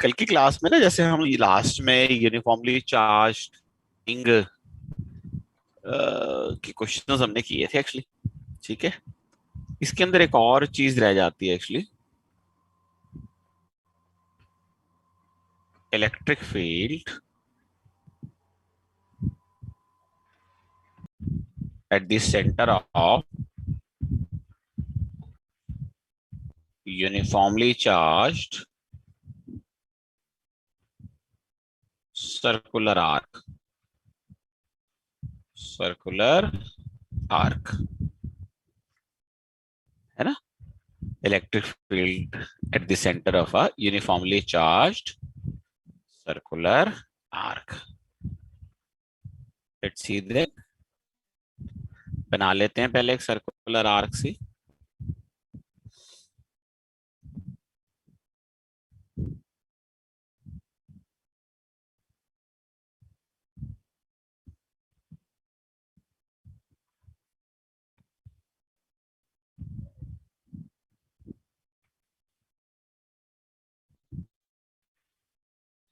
कल की क्लास में ना, जैसे हम लास्ट में यूनिफॉर्मली चार्ज्ड रिंग के क्वेश्चंस हमने किए थे एक्चुअली। ठीक है, इसके अंदर एक और चीज रह जाती है actually, electric field eight the centre of uniformly charged circular arc, circular arc, है ना। Electric field eight the centre of a uniformly charged circular arc. Let's see that, बना लेते हैं पहले एक सर्कुलर आर्क से।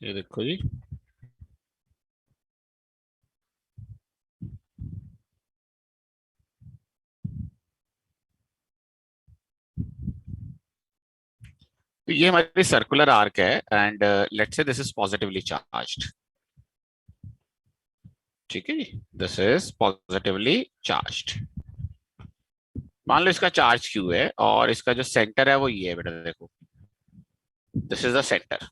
ये देखो जी, तो ये हमारी सर्कुलर आर्क है and let's say this is positively charged. ठीक है जी, दिस इज पॉजिटिवली चार्ज्ड। मान लो इसका चार्ज क्यू है और इसका जो सेंटर है वो ये है बेटा, देखो दिस इज द सेंटर।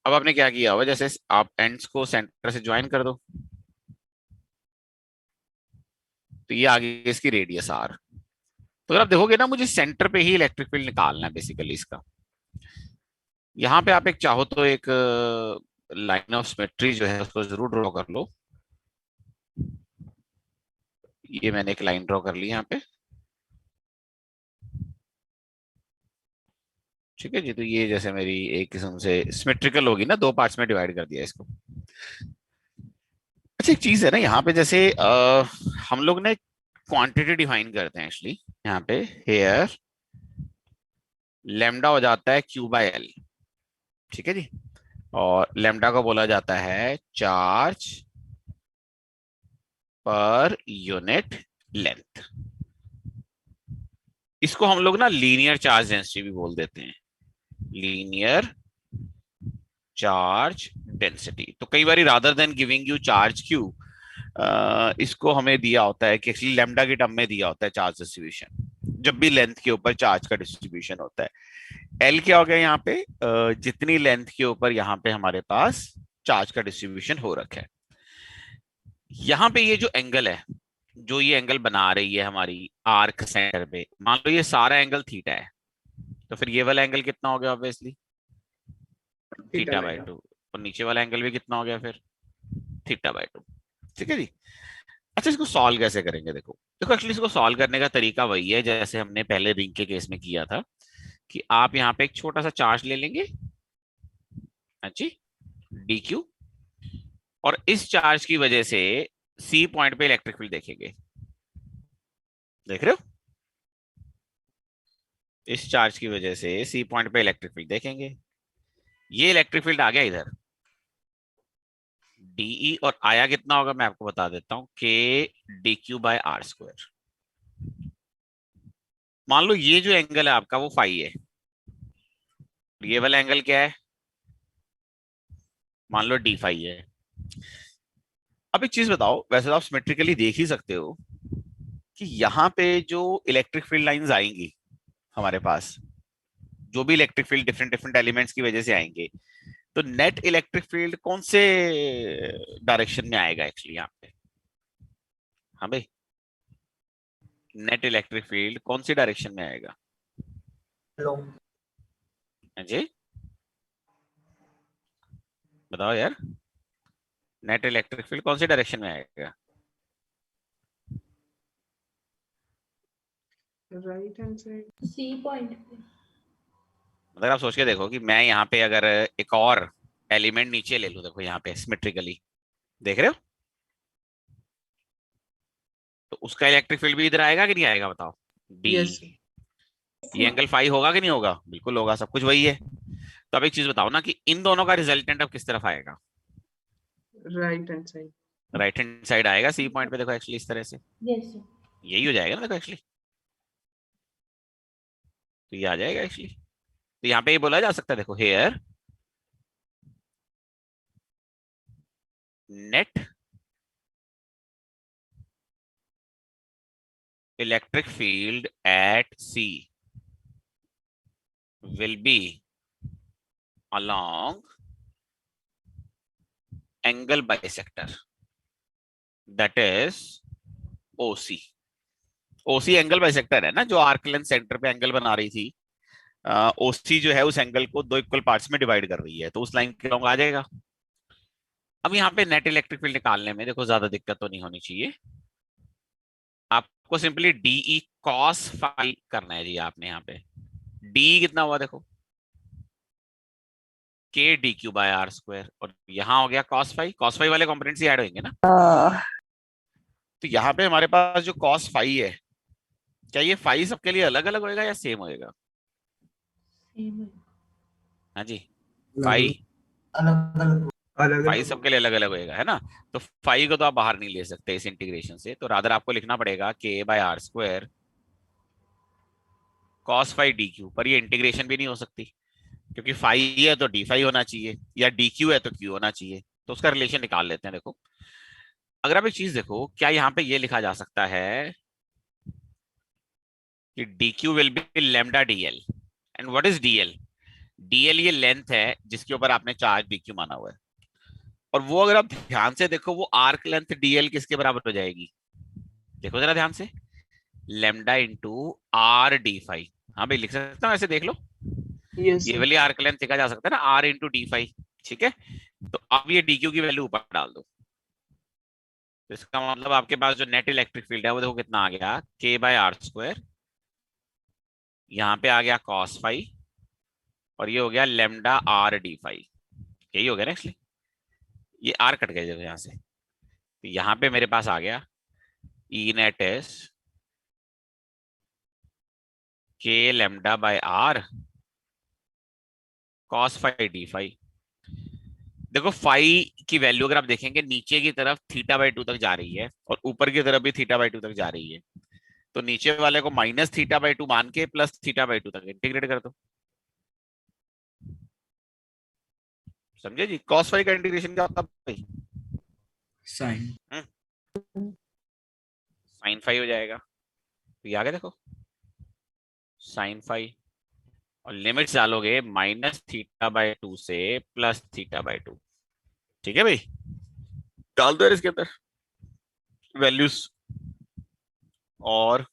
अब आपने क्या किया होगा, जैसे आप एंड्स को सेंटर से ज्वाइन कर दो तो ये आगे इसकी रेडियस आर। तो अगर आप देखोगे ना, मुझे सेंटर पे ही इलेक्ट्रिक फील्ड निकालना है बेसिकली इसका। यहाँ पे आप एक चाहो तो एक लाइन ऑफ सिमेट्री जो है उसको जरूर ड्रॉ कर लो। ये मैंने एक लाइन ड्रॉ कर ली यहाँ पे। ठीक है जी, तो ये जैसे मेरी एक किस्म से सिमेट्रिकल होगी ना, दो पार्ट्स में डिवाइड कर दिया इसको। अच्छा, एक चीज है ना यहाँ पे, जैसे हम लोग ने क्वांटिटी डिफाइन करते हैं एक्चुअली यहाँ पे। हेयर लेमडा हो जाता है क्यू बाय एल। ठीक है जी, और लेमडा को बोला जाता है चार्ज पर यूनिट लेंथ। इसको हम लोग ना लीनियर चार्ज डेंसिटी भी बोल देते हैं, लीनियर चार्ज डेंसिटी। तो कई बार rather than giving you charge q, इसको हमें दिया होता है कि एक्चुअली लेमडा के टर्म में दिया होता है चार्ज डिस्ट्रीब्यूशन, जब भी लेंथ के ऊपर चार्ज का डिस्ट्रीब्यूशन होता है। एल क्या हो गया यहाँ पे, जितनी लेंथ के ऊपर यहाँ पे हमारे पास चार्ज का डिस्ट्रीब्यूशन हो रखा है। यहाँ पे ये जो एंगल है, जो ये एंगल बना रही है हमारी आर्क सेंटर पे, मान लो ये सारा एंगल थीटा है, तो फिर ये वाला एंगल कितना हो गया ऑब्वियसली, थीटा थीटा बाई रहेगा। टू। और नीचे वाला एंगल भी कितना हो गया फिर, थीटा बाई टू। ठीक है जी। अच्छा, इसको सॉल्व कैसे करेंगे, देखो देखो एक्चुअली इसको सॉल्व करने का तरीका वही है जैसे हमने पहले रिंग के केस में किया था, कि आप यहाँ पे एक छोटा सा चार्ज ले लेंगे, हाँ जी, डी क्यू, और इस चार्ज की वजह से सी पॉइंट पे इलेक्ट्रिक फील्ड देखेंगे। देख रहे हो, इस चार्ज की वजह से सी पॉइंट पे इलेक्ट्रिक फील्ड देखेंगे। ये इलेक्ट्रिक फील्ड आ गया इधर, डीई, और आया कितना होगा मैं आपको बता देता हूं, k d q by r square. मान लो ये जो एंगल है आपका वो फाई है, ये वाला एंगल क्या है, मान लो डी फाई है। अब एक चीज बताओ, वैसे तो आप सिमेट्रिकली देख ही सकते हो कि यहाँ पे जो इलेक्ट्रिक फील्ड लाइंस आएंगी हमारे पास, जो भी electric field different different elements की वजह से आएंगे, तो नेट इलेक्ट्रिक फील्ड कौन से डायरेक्शन में आएगा एक्चुअली यहाँ पे। हाँ भाई, नेट इलेक्ट्रिक फील्ड कौन सी डायरेक्शन में आएगा। लॉन्ग। हाँ जी, बताओ यार, नेट इलेक्ट्रिक फील्ड कौन सी डायरेक्शन में आएगा। Right hand side, C point पे। अगर आप सोच के देखो कि मैं यहाँ पे अगर एक और एलिमेंट नीचे ले लूं, देखो यहाँ पे सिमेट्रिकली, देख रहे हो, तो उसका इलेक्ट्रिक फील्ड भी इधर आएगा कि नहीं आएगा, बताओ। D, yes. ये एंगल फाई होगा कि नहीं होगा, बिल्कुल होगा, सब कुछ वही है। तो अब एक चीज बताओ ना कि इन दोनों का रिजल्टेंट अब किस तरफ आएगा? Right hand side. Right hand side आएगा सी पॉइंट पे। देखो एक्चुअली इस तरह से यस सर। यही हो जाएगा ना, देखो एक्चुअली तो ये आ जाएगा एक्चुअली। तो यहाँ पे ये बोला जा सकता है, देखो here net electric field at C will be along angle bisector, that is OC। OC angle bisector है ना, जो आर्क लेंथ सेंटर पे एंगल बना रही थी। OC जो है उस एंगल को दो इक्वल पार्ट्स में डिवाइड कर रही है, तो उस लाइन के लॉन्ग आ जाएगा। अब यहाँ पे नेट इलेक्ट्रिक फील्ड निकालने में देखो ज्यादा दिक्कत तो नहीं होनी चाहिए। आपको सिंपली DE cos फाई करना है जी। आपने यहाँ पे DE कितना हुआ देखो, k d q by r square, और यहाँ हो गया कॉस फाई। कॉस फाई वाले कॉम्पोनेंट्स ही ऐड होंगे ना। तो यहाँ पे हमारे पास जो कॉस फाई है, क्या ये फाई सबके लिए अलग अलग होएगा या सेम होएगा? सेम है। हाँ जी, फाई अलग फाई अलग। सबके लिए अलग अलग होएगा, है ना। तो फाई को तो आप बाहर नहीं ले सकते इस इंटीग्रेशन से, तो रादर आपको लिखना पड़ेगा k by r square cos phi d q. पर ये इंटीग्रेशन भी नहीं हो सकती, क्योंकि फाई है तो डी फाई होना चाहिए, या डी क्यू है तो क्यू होना चाहिए। तो उसका रिलेशन निकाल लेते हैं। देखो अगर आप एक चीज देखो, क्या यहाँ पे ये लिखा जा सकता है कि D Q will be lambda D L. And what is D L? D L ये लेंथ है जिसके ऊपर आपने चार्ज डी क्यू माना हुआ है। और वो अगर आप ध्यान से देखो, वो आर्क लेंथ डी एल किसके बराबर हो जाएगी? देखो जरा ध्यान से, lambda into r d phi. हाँ भाई लिख सकता हूँ, ऐसे देख लो। यस ये वाली आर्क लेंथ लिखा जा सकता है ना, आर इंटू डी फाई। ठीक है, तो अब ये डी क्यू की वैल्यू ऊपर डाल दो। तो इसका मतलब आपके पास जो नेट इलेक्ट्रिक फील्ड है वो देखो कितना आ गया, के बाय आर स्क्वायर। यहाँ पे आ गया कॉस फाई, और ये हो गया लेमडा आर डी फाई। यही हो गया ना एक्चुअली। ये आर कट गया देखो यहाँ से, तो यहाँ पे मेरे पास आ गया E net is k lambda by r cos phi d phi. देखो फाई की वैल्यू अगर आप देखेंगे, नीचे की तरफ थीटा बाई टू तक जा रही है और ऊपर की तरफ भी थीटा बाई टू तक जा रही है। तो नीचे वाले को माइनस थीटा बाई टू मान के प्लस थीटा बाई टू तक इंटीग्रेट कर दो। समझे जी? कॉस फाई का इंटीग्रेशन क्या होता है भाई? साइन साइन फाई हो जाएगा। तो ये आगे देखो साइन फाई, और लिमिट्स डालोगे माइनस थीटा बाई टू से प्लस थीटा बाई टू। ठीक है भाई, डाल दो यार इसके अंदर वैल्यूज, और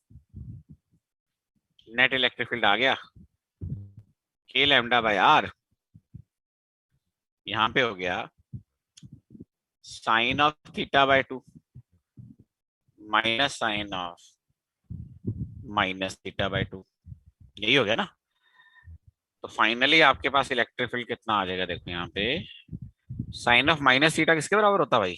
नेट इलेक्ट्रिक फील्ड आ गया के लैम्डा बाय आर। यहाँ पे हो गया sine of theta by two minus sine of minus theta by two. यही हो गया ना। तो फाइनली आपके पास इलेक्ट्रिक फील्ड कितना आ जाएगा? देखो यहाँ पे साइन ऑफ माइनस थीटा किसके बराबर होता है भाई?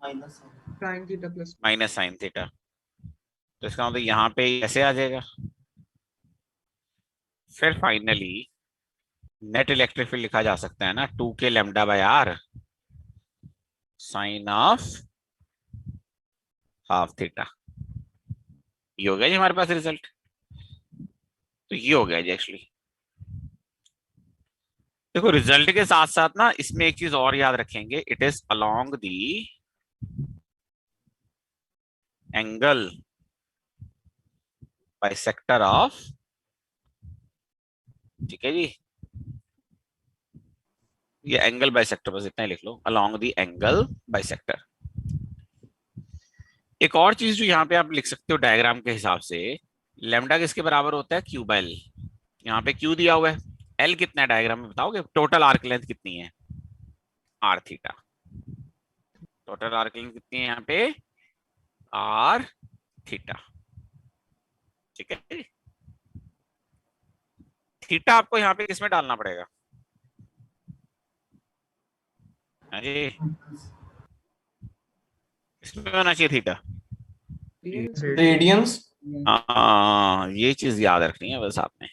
Sine theta plus minus sine theta. तो इसका मतलब यहाँ पे ऐसे आ जाएगा। फिर फाइनली नेट इलेक्ट्रिक फील्ड लिखा जा सकता है ना, two k lambda by r sine of half theta. ये हो गया जी हमारे पास रिजल्ट। तो ये हो गया जी एक्चुअली। देखो रिजल्ट के साथ साथ ना इसमें एक चीज और याद रखेंगे, it is along the angle bisector of. ठीक है जी, ये एंगल बाइसेक्टर, बस इतना ही लिख लो, अलोंग दी एंगल बाइसेक्टर। एक और चीज जो यहाँ पे आप लिख सकते हो डायग्राम के हिसाब से, लेमडा किसके बराबर होता है? Q by L. यहाँ पे क्यू दिया हुआ है, एल कितना है डायग्राम में बताओगे? टोटल आर्क लेंथ कितनी है? R theta. Total arc length कितनी है यहाँ पे? R theta. ठीक है, थीटा आपको यहाँ पे किसमें डालना पड़ेगा? हाँ जी, इसमें होना चाहिए थीटा। रेडियंस। ये चीज याद रखनी है बस आपने।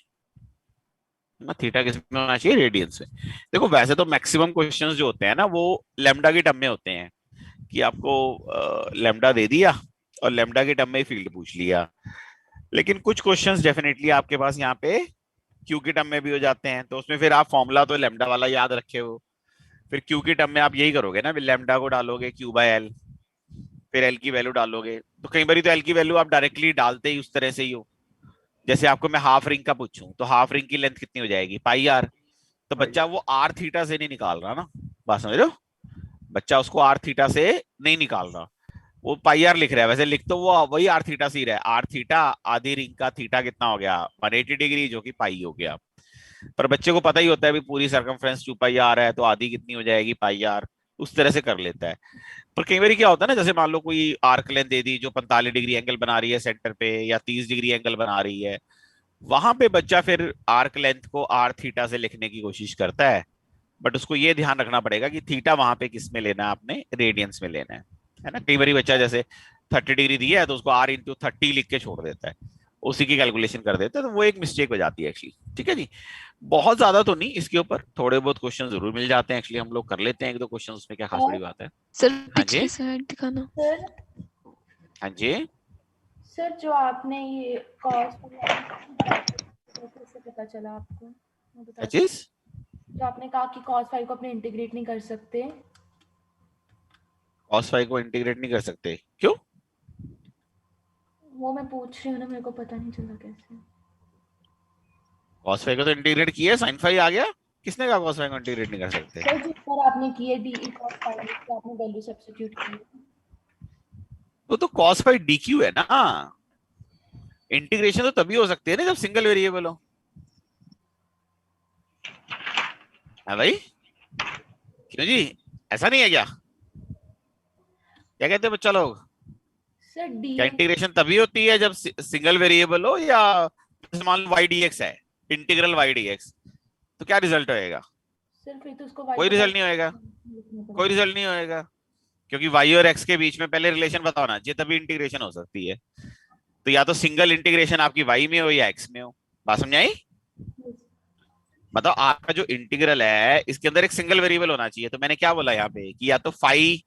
ना थीटा किस में होना चाहिए, रेडियंस में। देखो वैसे तो मैक्सिमम क्वेश्चंस जो होते हैं ना वो लेमडा के टर्म में होते हैं, कि आपको लेमडा दे दिया और लेमडा के टर्म में फील्ड पूछ लिया। लेकिन कुछ क्वेश्चंस डेफिनेटली आपके पास यहाँ पे क्यू के टर्म में भी हो जाते हैं, तो उसमें फिर आप फॉर्मूला तो लेमडा वाला याद रखे हो, फिर क्यू के टर्म में आप यही करोगे ना, लेमडा को डालोगे क्यू बाय एल, फिर एल की वैल्यू डालोगे। तो कई बार तो एल की वैल्यू आप डायरेक्टली डालते ही उस तरह से ही हो। जैसे आपको मैं हाफ रिंग का पूछूं तो हाफ रिंग की लेंथ कितनी हो जाएगी, पाई आर। तो बच्चा वो आर थीटा से नहीं निकाल रहा ना, बात समझ रहे हो, बच्चा उसको आर थीटा से नहीं निकाल रहा, वो पाई आर लिख रहा है। वैसे लिख तो वो वही आर थीटा से ही रहा है, आर थीटा आधी रिंग का थीटा कितना हो गया 180 डिग्री, जो कि पाई हो गया। पर बच्चे को पता ही होता है भी पूरी सरकमफ्रेंस 2 पाई आर है, तो आधी कितनी हो जाएगी पाई आर, उस तरह से कर लेता है। पर कई बार क्या होता है ना, जैसे मान लो कोई आर्क लेंथ दे दी जो 45 डिग्री एंगल बना रही है सेंटर पे, या 30 डिग्री एंगल बना रही है, वहां पे बच्चा फिर आर्क लेंथ को आर थीटा से लिखने की कोशिश करता है। बट उसको ये ध्यान रखना पड़ेगा कि थीटा वहां पे किस में लेना है, आपने रेडियंस में लेना है ना। कई बार बच्चा जैसे 30 डिग्री दिया है तो उसको आर इंटू 30 लिख के छोड़ देता है, उसी की कैलकुलेशन कर देता है, तो वो एक मिस्टेक हो जाती है एक्चुअली। ठीक है जी, बहुत ज्यादा तो नहीं, इसके ऊपर थोड़े बहुत क्वेश्चन जरूर मिल जाते हैं एक्चुअली, हम लोग कर लेते हैं एक दो क्वेश्चन, उसमें क्या खास बड़ी बात है। सर हाँ जी, पिछली स्लाइड दिखाना। सर हाँ जी। सर जो आपने ये कॉस्ट कैसे पता चला आपको, वो बता क्या सकते? चीज? जो आपने कहा कि कॉस फाई को अपने इंटीग्रेट नहीं कर सकते, कॉस फाई को इंटीग्रेट नहीं कर सकते क्यों? वो मैं पूछ रही हूँ ना, मेरे को पता नहीं चला कैसे। कॉस फाई को तो इंटीग्रेट किया, साइन फाई आ गया, किसने कहा कॉस फाई को इंटीग्रेट नहीं कर सकते? सर जिस पर आपने की है डी ई कॉस फाई की आपने वैल्यू सब्स्टिट्यूट की है। वो तो कॉस फाई डी क्यू है ना, इंटीग्रेशन तो तभी हो सकती है ना जब सिंगल वेरिएबल हो। है भाई, क्यों जी, ऐसा नहीं है क्या? क्या कहते हैं बच्चा लोग? सर डी क्या इंटीग्रेशन तभी होती है जब सिंगल वेरिएबल हो, या जैसे मान लो वाई डी एक्स है, इंटीग्रल वाई डी एक्स, तो क्या रिजल्ट होएगा? सर फिर तो उसको वाई कोई को रिजल्ट नहीं होएगा, लिखना कोई पड़ेगा। रिजल्ट नहीं होएगा, क्योंकि वाई और एक्स के बीच में पहले रिलेशन पता होना चाहिए, तभी इंटीग्रेशन हो सकती है। तो या तो सिंगल इंटीग्रेशन आपकी वाई में हो या एक्स में हो। बात समझ आई? मतलब आपका जो इंटीग्रल है इसके अंदर एक सिंगल वेरिएबल होना चाहिए। तो मैंने क्या बोला यहाँ पे कि या तो फाई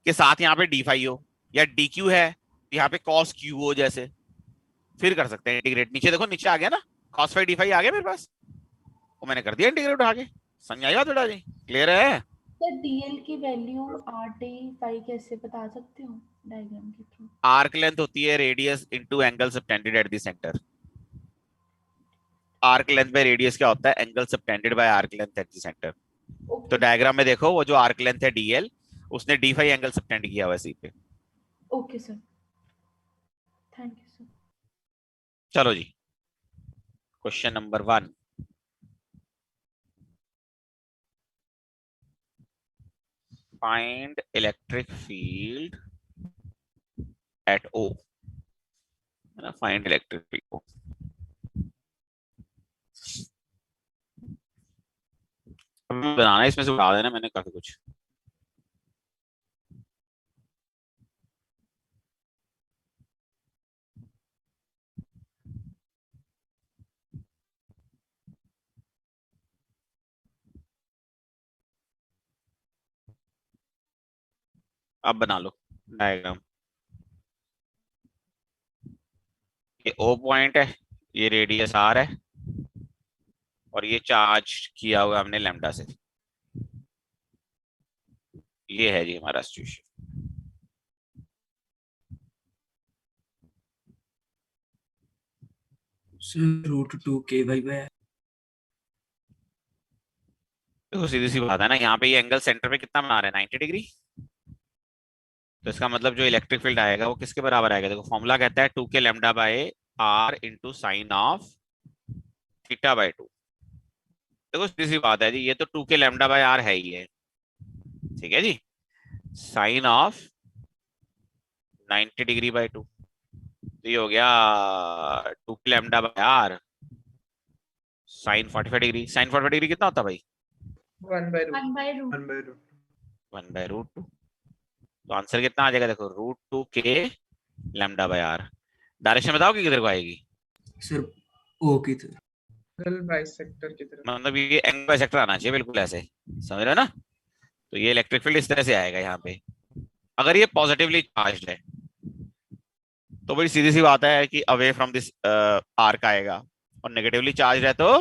के साथ यहाँ पे डी फाई हो, या डी क्यू है तो यहाँ पे कॉस क्यू हो, जैसे फिर कर सकते हैं इंटीग्रेट। नीचे देखो, नीचे आ गया ना, कॉस फाई डी फाई आ गया मेरे पास, वो मैंने कर दिया इंटीग्रेट उठा के। समझ आएगा थोड़ा जी, क्लियर है? सर डीएल की वैल्यू आर डी फाई कैसे बता सकते हो डायग्राम के थ्रू? आर्क लेंथ होती है radius into angle subtended at the centre. Arc length by radius क्या होता है, angle subtended by arc length at the centre. तो डायग्राम में देखो वो जो आर्क लेंथ है डीएल, उसने डी फाई एंगल सबटेंड किया हुआ सी पे। Okay sir, thank you sir. चलो जी, question number 1, find electric field at O, है ना, फाइंड इलेक्ट्रिक फील्ड ओ। बनाना है इसमें से उठा देना मैंने काफी कुछ। अब बना लो डायग्राम। ये ओ पॉइंट है, ये रेडियस आर है, और ये चार्ज किया हुआ हमने लैम्डा से। ये है जी हमारा सिचुएशन। Sir √2 k/r। देखो सीधी सी बात है ना, यहाँ पे ये एंगल सेंटर पे कितना बना रहे हैं 90 डिग्री। तो इसका मतलब जो इलेक्ट्रिक फील्ड आएगा वो किसके बराबर आएगा, देखो फॉर्मूला कहता है 2k lambda by r into sine of theta by 2। देखो सीधी सी बात है जी, ये तो 2k लैम्डा बाय आर है ही है, ठीक है जी, साइन ऑफ 90 डिग्री बाय 2, तो ये हो गया 2k lambda by r sine 45 degree. Sine 45 degree कितना होता है भाई? 1/√1/√2 1/√2। तो आंसर कितना आ जाएगा, देखो √2k lambda by are. Direction बताओ कि किधर को आएगी? सर ओ की तरफ। एंगल बाइसेक्टर की तरह। मतलब ये एंगल बाइसेक्टर आना चाहिए बिल्कुल ऐसे, समझ रहे हो ना। तो ये इलेक्ट्रिक फील्ड इस तरह से आएगा यहाँ पे। अगर ये पॉजिटिवली चार्ज है तो बड़ी सीधी सी बात है कि अवे फ्रॉम दिस आर्क आएगा, और नेगेटिवली चार्ज है तो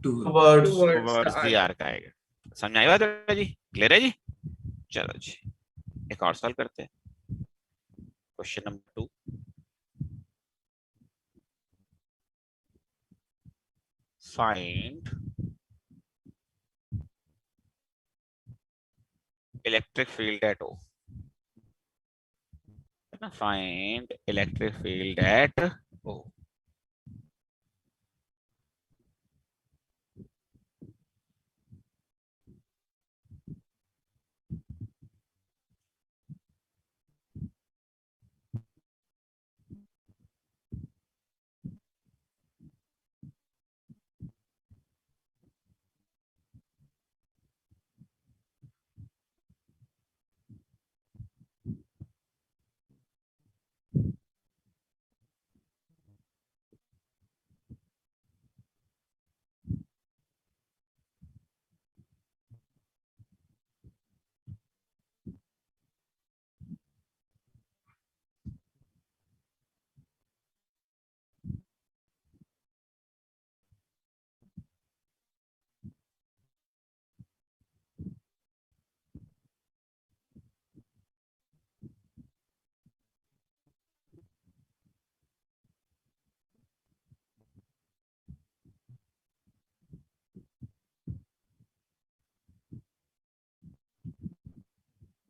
towards towards the towards the arc. Arc आएगा। समझ आई बात है जी, क्लियर है जी। चलो जी एक और सवाल करते हैं, question number 2। Find electric field eight O। Find electric field eight O।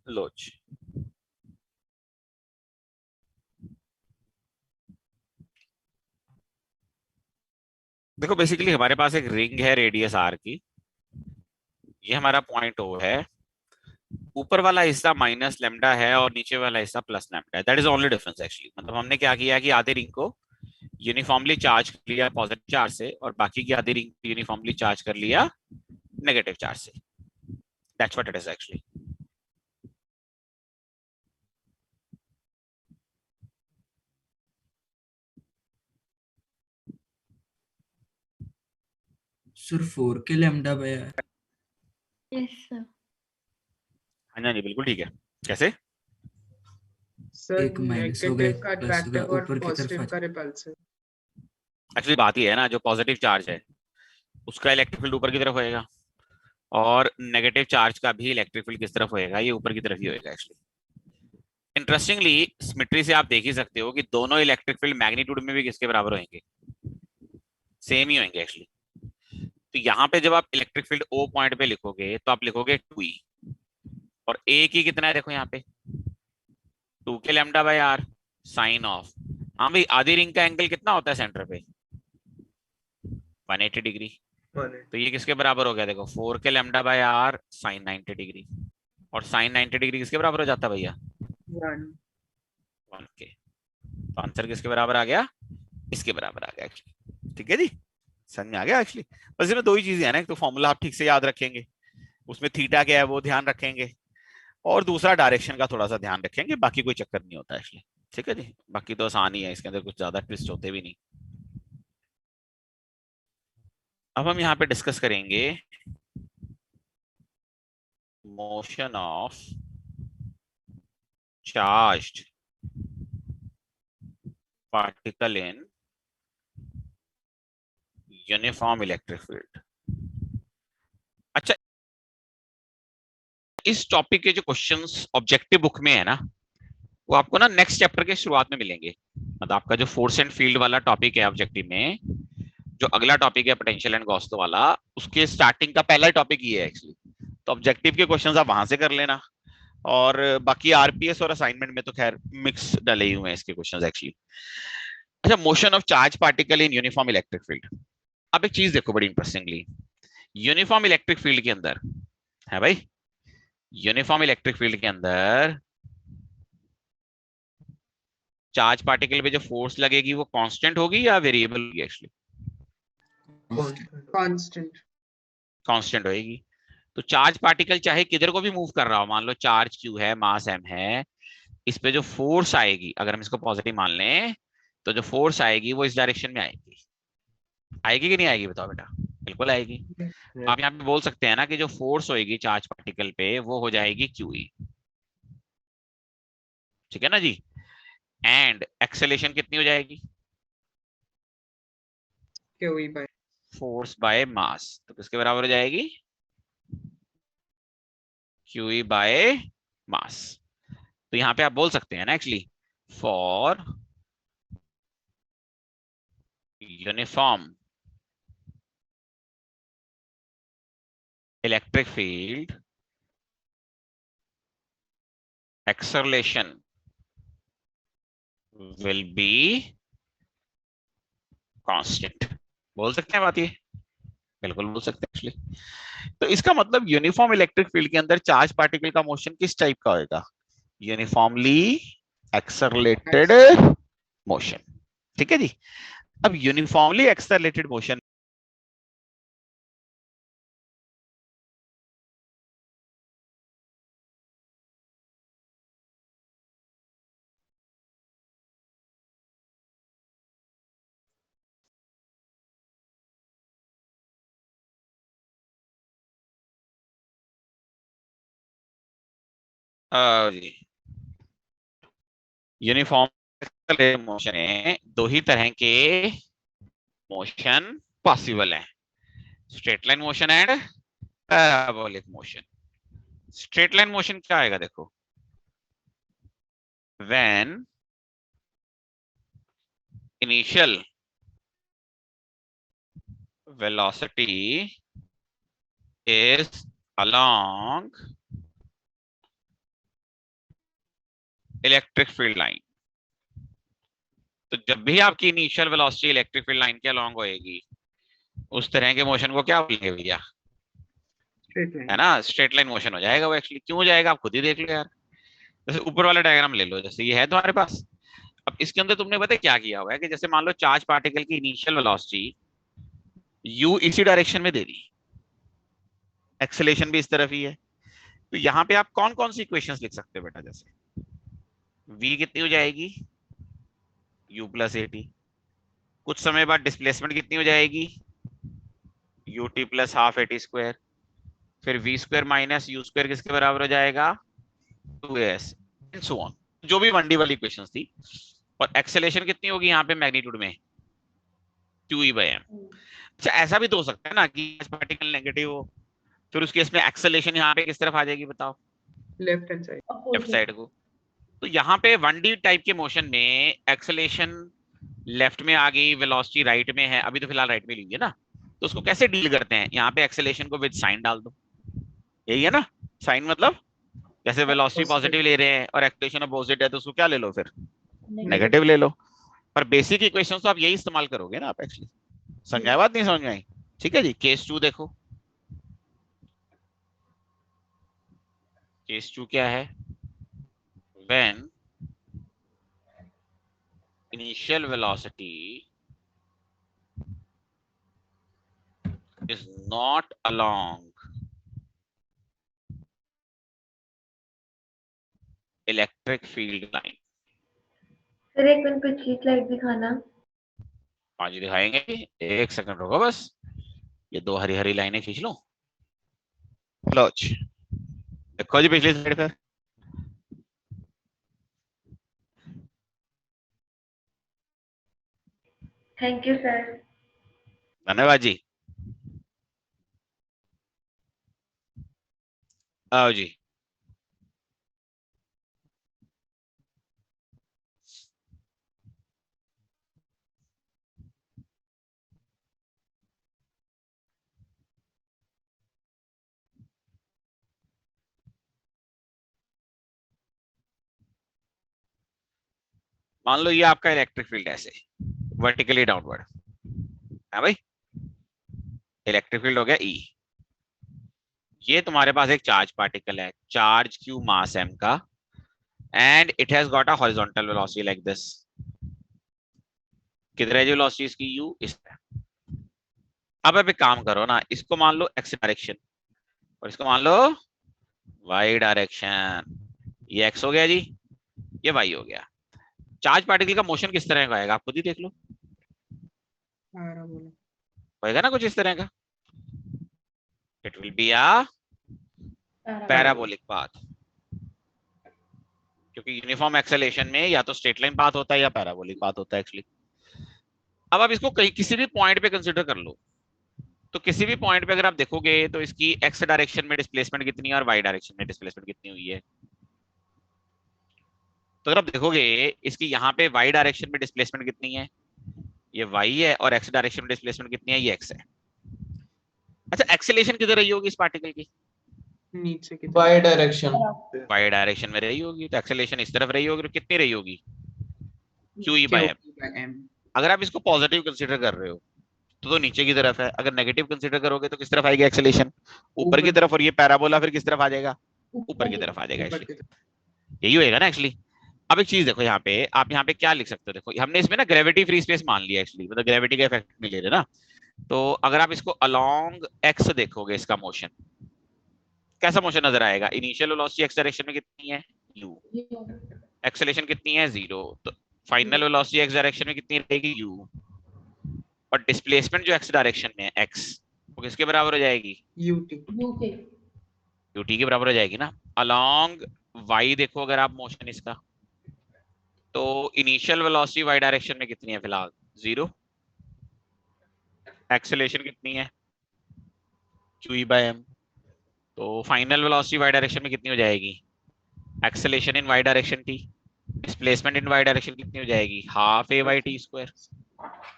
लो जी, देखो बेसिकली हमारे पास एक रिंग है रेडियस r की, ये हमारा पॉइंट O है। ऊपर वाला हिस्सा माइनस लेमडा है और नीचे वाला हिस्सा प्लस लेमडा है। That is only difference actually. मतलब हमने क्या किया कि आधे रिंग को यूनिफॉर्मली चार्ज कर लिया पॉजिटिव चार्ज से, और बाकी की आधी रिंग यूनिफॉर्मली चार्ज कर लिया नेगेटिव चार्ज से। That's what it is actually. Sir 4 k lambda by r. Yes sir. हाँ जी बिल्कुल ठीक है। कैसे? सर एक माइनस होगा नेगेटिव एक का प्लस होगा अट्रैक्टिव और ऊपर की तरफ पॉजिटिव आ का रिपल्सिव। एक्चुअली बात ये है ना, जो पॉजिटिव चार्ज है उसका इलेक्ट्रिक फील्ड ऊपर की तरफ होएगा, और नेगेटिव चार्ज का भी इलेक्ट्रिक फील्ड किस तरफ होएगा, ये ऊपर की तरफ ही होएगा एक्चुअली। इंटरेस्टिंगली सिमेट्री से आप देख ही सकते हो कि दोनों इलेक्ट्रिक फील्ड मैग्नीट्यूड में भी किसके बराबर होंगे, सेम ही होंगे एक्चुअली। तो यहाँ पे जब आप इलेक्ट्रिक फील्ड O पॉइंट पे लिखोगे तो आप लिखोगे 2E, और A की कितना है देखो यहाँ पे 2 k lambda by R sine of. हाँ भाई आधी रिंग का एंगल कितना होता है सेंटर पे 180 डिग्री। तो ये किसके बराबर हो गया देखो 4 k lambda by R sine 90 degree, और साइन 90 डिग्री किसके बराबर हो जाता है भैया 1 के। तो आंसर किसके बराबर आ गया, इसके बराबर आ गया एक्चुअली। ठीक है जी, समझ में आ गया एक्चुअली। बस इसमें दो ही चीजें हैं ना, एक तो फॉर्मूला आप ठीक से याद रखेंगे, उसमें थीटा क्या है वो ध्यान रखेंगे, और दूसरा डायरेक्शन का थोड़ा सा ध्यान रखेंगे, बाकी कोई चक्कर नहीं होता एक्चुअली। ठीक है जी, बाकी तो आसान ही है, इसके अंदर कुछ ज्यादा ट्विस्ट होते भी नहीं। अब हम यहाँ पे डिस्कस करेंगे motion of charged particle in uniform electric field. अच्छा, इस टॉपिक के जो क्वेश्चंस ऑब्जेक्टिव बुक में है ना, वो आपको ना नेक्स्ट चैप्टर के शुरुआत में मिलेंगे। मतलब आपका जो फोर्स एंड फील्ड वाला टॉपिक है ऑब्जेक्टिव में, जो अगला टॉपिक है पोटेंशियल एंड गॉस वाला, उसके स्टार्टिंग का पहला टॉपिक ये है एक्चुअली। तो ऑब्जेक्टिव के क्वेश्चंस आप वहां से कर लेना, और बाकी आरपीएस और असाइनमेंट में तो खैर मिक्स डले ही हुए हैं इसके क्वेश्चंस एक्चुअली। अच्छा, motion of charge particle in uniform electric field. अब एक चीज देखो बड़ी इंटरेस्टिंगली, यूनिफॉर्म इलेक्ट्रिक फील्ड के अंदर है भाई, यूनिफॉर्म इलेक्ट्रिक फील्ड के अंदर चार्ज पार्टिकल पे जो फोर्स लगेगी वो कांस्टेंट होगी या वेरिएबल होगी एक्चुअली? कांस्टेंट। कांस्टेंट होगी। तो चार्ज पार्टिकल चाहे किधर को भी मूव कर रहा हो, मान लो चार्ज Q है, मास M है, इस पे जो फोर्स आएगी, अगर हम इसको पॉजिटिव मान लें, तो जो फोर्स आएगी वो इस डायरेक्शन में आएगी। आएगी कि नहीं आएगी बताओ बेटा? बिल्कुल आएगी। आप यहाँ पे बोल सकते हैं ना कि जो फोर्स होएगी चार्ज पार्टिकल पे वो हो जाएगी क्यूई, ठीक है ना जी। एंड एक्सेलेरेशन कितनी हो जाएगी? QE by force by mass, तो किसके बराबर हो जाएगी? QE by mass. तो यहाँ पे आप बोल सकते हैं ना actually, for uniform electric field acceleration will be constant। बोल सकते हैं बात ये? बिल्कुल बोल सकते हैं एक्चुअली। तो इसका मतलब यूनिफॉर्म इलेक्ट्रिक फील्ड के अंदर चार्ज पार्टिकल का मोशन किस टाइप का होगा? यूनिफॉर्मली एक्सेलरेटेड मोशन, ठीक है जी। अब uniformly accelerated motion uniform motion में दो ही तरह के मोशन पॉसिबल है, straight line motion and parabolic motion. Straight line motion क्या आएगा देखो, when initial velocity is along electric field line. तो जब भी आपकी initial velocity electric field line के अलोंग होएगी उस तरह के मोशन को क्या बोलेंगे भैया? स्ट्रेट लाइन है ना, स्ट्रेट लाइन मोशन हो जाएगा वो। एक्चुअली क्यों हो जाएगा आप खुद ही देख लो यार। जैसे ऊपर वाला डायग्राम ले लो, जैसे ये है तुम्हारे पास। अब इसके अंदर तुमने पता क्या किया हुआ है कि जैसे मान लो चार्ज पार्टिकल की इनिशियल वेलोसिटी u इसी डायरेक्शन में दे दी, एक्सेलेरेशन भी इस तरफ ही है। तो यहाँ पे आप कौन कौन सी इक्वेशंस लिख सकते हो बेटा? जैसे v कितनी हो जाएगी? u plus a t. कुछ समय बाद डिस्प्लेसमेंट कितनी हो जाएगी? U t plus half a t square. फिर v square minus u square किसके बराबर हो जाएगा? 2s एंड सो ऑन, जो भी 1D वाली इक्वेशंस थी। और एक्सेलेरेशन कितनी होगी यहाँ पे मैग्नीट्यूड में? Q E by m. अच्छा ऐसा भी तो हो सकता है ना कि पार्टिकल नेगेटिव हो, फिर उसके इसमें एक्सेलेरेशन यहाँ पे किस तरफ आ जाएगी बताओ? Left hand side left side को। तो यहाँ पे 1D टाइप के मोशन में एक्सेलेरेशन लेफ्ट में आ गई, वेलोसिटी राइट में है, अभी तो फिलहाल राइट में लीजिए ना। तो उसको कैसे डील करते हैं? यहाँ पे एक्सेलेरेशन को विद साइन डाल दो, यही है ना। साइन मतलब जैसे वेलोसिटी पॉजिटिव ले रहे हैं और एक्सेलेरेशन अपोजिट है तो उसको क्या ले लो फिर? नेगेटिव ले लो। पर बेसिक इक्वेशन तो आप यही इस्तेमाल करोगे ना आप एक्चुअली। समझाए बात? नहीं समझ में आई? ठीक है जी। केस 2 देखो, केस 2 क्या है? when initial velocity is not along electric field line। Sir एक मिनट पिछली स्लाइड दिखाना। हाँ जी दिखाएंगे, एक सेकंड रुको बस, ये दो हरी हरी लाइनें खींच लो। लो जी, देखो जी पिछली स्लाइड पर। Thank you sir. धन्यवाद जी। आओ जी। मान लो ये आपका इलेक्ट्रिक फील्ड ऐसे वर्टिकली डाउनवर्ड है भाई, इलेक्ट्रिक फील्ड हो गया ई। ये तुम्हारे पास एक चार्ज पार्टिकल है, चार्ज क्यू मास एम का, and it has got a horizontal velocity like this. किधर है जो वेलोसिटी इसकी? यू इस तरह। अब एक काम करो ना, इसको मान लो एक्स डायरेक्शन और इसको मान लो वाई डायरेक्शन। ये एक्स हो गया जी, ये वाई हो गया। चार्ज पार्टिकल का मोशन किस तरह का आएगा आप खुद ही देख लो। पैराबोला होएगा ना कुछ इस तरह का, it will be a parabolic path, क्योंकि यूनिफॉर्म एक्सेलेरेशन में या तो स्ट्रेट लाइन पाथ होता है या पैराबोलिक पाथ होता है एक्चुअली। अब आप इसको कहीं किसी भी पॉइंट पे कंसीडर कर लो, तो किसी भी पॉइंट पे अगर आप देखोगे तो इसकी एक्स डायरेक्शन में डिस्प्लेसमेंट कितनी है और वाई डायरेक्शन में डिस्प्लेसमेंट कितनी हुई है। तो अगर आप देखोगे इसकी यहाँ पे वाई डायरेक्शन में डिस्प्लेसमेंट कितनी है, ये वाई है, और एक्स डायरेक्शन में डिस्प्लेसमेंट कितनी है, ये एक्स है। अच्छा, एक्सेलेरेशन किधर रही होगी इस पार्टिकल की, नीचे की बाय डायरेक्शन। वाई डायरेक्शन में रही होगी, तो एक्सेलेरेशन इस तरफ रही होगी, तो कितनी रही होगी, क्यू ई बाय एम। अगर आप इसको पॉजिटिव कंसीडर कर रहे हो तो नीचे की तरफ है, अगर नेगेटिव कंसीडर करोगे तो किस तरफ आएगी एक्सेलेरेशन, ऊपर की तरफ, और ये पैराबोला फिर किस तरफ आ जाएगा, ऊपर की तरफ आ जाएगा एक्चुअली, यही होएगा ना एक्चुअली। अब एक चीज देखो यहाँ पे, आप यहाँ पे क्या लिख सकते हो, देखो हमने इसमें ना ग्रेविटी फ्री स्पेस मान लिया एक्चुअली, मतलब ग्रेविटी का इफेक्ट नहीं ले रहे ना। तो अगर आप इसको अलोंग एक्स देखोगे, इसका मोशन कैसा मोशन नजर आएगा, इनिशियल वेलोसिटी एक्स डायरेक्शन में कितनी है, यू, एक्सेलेरेशन कितनी है, 0, तो फाइनल वेलोसिटी एक्स डायरेक्शन में कितनी रहेगी, यू, और डिस्प्लेसमेंट जो एक्स डायरेक्शन में है एक्स, वो किसके बराबर हो जाएगी, यूटी यूटी के बराबर हो जाएगी ना। अलोंग वाई देखो अगर आप मोशन इसका, तो इनिशियल वेलोसिटी वाई डायरेक्शन में कितनी है फिलहाल, 0, एक्सेलेरेशन कितनी है, क्यू ई बाय एम, तो फाइनल वेलोसिटी वाई डायरेक्शन में कितनी हो जाएगी, acceleration in y direction t, displacement in y direction कितनी हो जाएगी, half a y t square,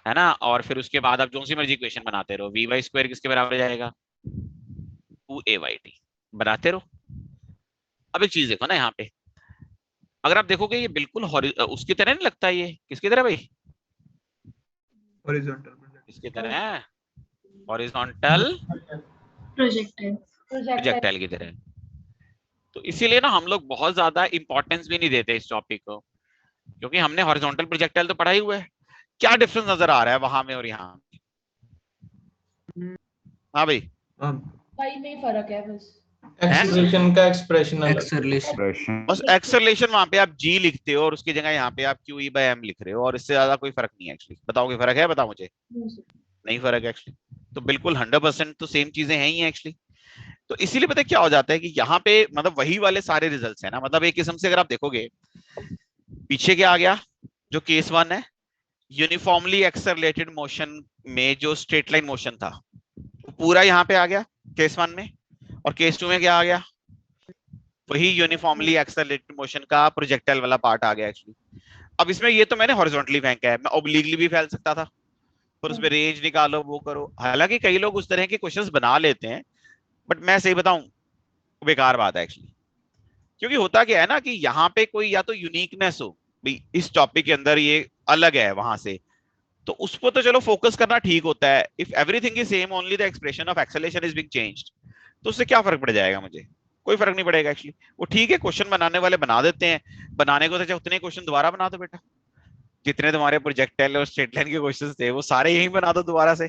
है ना। और फिर उसके बाद आप जो सी मर्जी इक्वेशन बनाते रहो, वी वाई स्क्वायर किसके बराबर हो जाएगा, 2 a y t, बनाते रहो। अब एक चीज देखो ना यहाँ पे, अगर आप देखोगे ये बिल्कुल उसकी तरह नहीं लगता, ये किसकी तरह भाई, हॉरिजॉन्टल किसकी तरह है, हॉरिजॉन्टल प्रोजेक्टाइल प्रोजेक्टाइल की तरह। तो इसीलिए ना हम लोग बहुत ज्यादा इंपॉर्टेंस भी नहीं देते इस टॉपिक को, क्योंकि हमने हॉरिजॉन्टल प्रोजेक्टाइल तो पढ़ा ही हुआ है। क्या डिफरेंस नजर आ रहा है वहां में और यहाँ, हाँ भाई, भाई में फर्क है बस, एक्सेलरेशन का एक्सप्रेशन एक्सेलरेशन। बस एक्सेलरेशन वहां पे आप जी लिखते हो और उसकी जगह यहाँ पे आप क्यू ई बाय एम लिख रहे हो, और इससे ज्यादा कोई फर्क नहीं है एक्चुअली। बताओ कोई फर्क है, बताओ मुझे, नहीं फर्क है एक्चुअली। तो बिल्कुल 100% तो सेम चीजें हैं ही एक्चुअली। तो इसीलिए पता है क्या हो जाता है कि यहाँ पे मतलब वही वाले सारे रिजल्ट्स हैं ना, मतलब एक किस्म से अगर आप देखोगे पीछे क्या आ गया, जो केस 1 है, यूनिफॉर्मली एक्सेलरेटेड मोशन में जो स्ट्रेट लाइन मोशन था वो पूरा यहाँ पे आ गया केस 1 में, और केस 2 में क्या आ गया, वही यूनिफॉर्मली एक्सेलरेटेड मोशन का प्रोजेक्टाइल वाला पार्ट आ गया एक्चुअली। अब इसमें ये तो मैंने हॉरिजॉन्टली फेंका है, मैं ऑब्लिकली भी फैल सकता था, पर उसमें रेंज निकालो वो करो। हालांकि कई लोग उस तरह के क्वेश्चंस बना लेते हैं, बट मैं सही बताऊं बेकार बात है एक्चुअली। क्योंकि होता क्या है ना कि यहाँ पे कोई या तो यूनिकनेस हो, भाई इस टॉपिक के अंदर ये अलग है वहां से, तो उस पर तो चलो फोकस करना ठीक होता है। If everything is same, only the expression of acceleration is being changed, तो उससे क्या फर्क पड़ जाएगा, मुझे कोई फर्क नहीं पड़ेगा एक्चुअली। वो ठीक है, क्वेश्चन बनाने वाले बना देते हैं, बनाने को तो चाहे उतने क्वेश्चन दोबारा बना दो बेटा, जितने तुम्हारे प्रोजेक्टाइल और स्ट्रेट लाइन के क्वेश्चन थे वो सारे यही बना दो दोबारा से,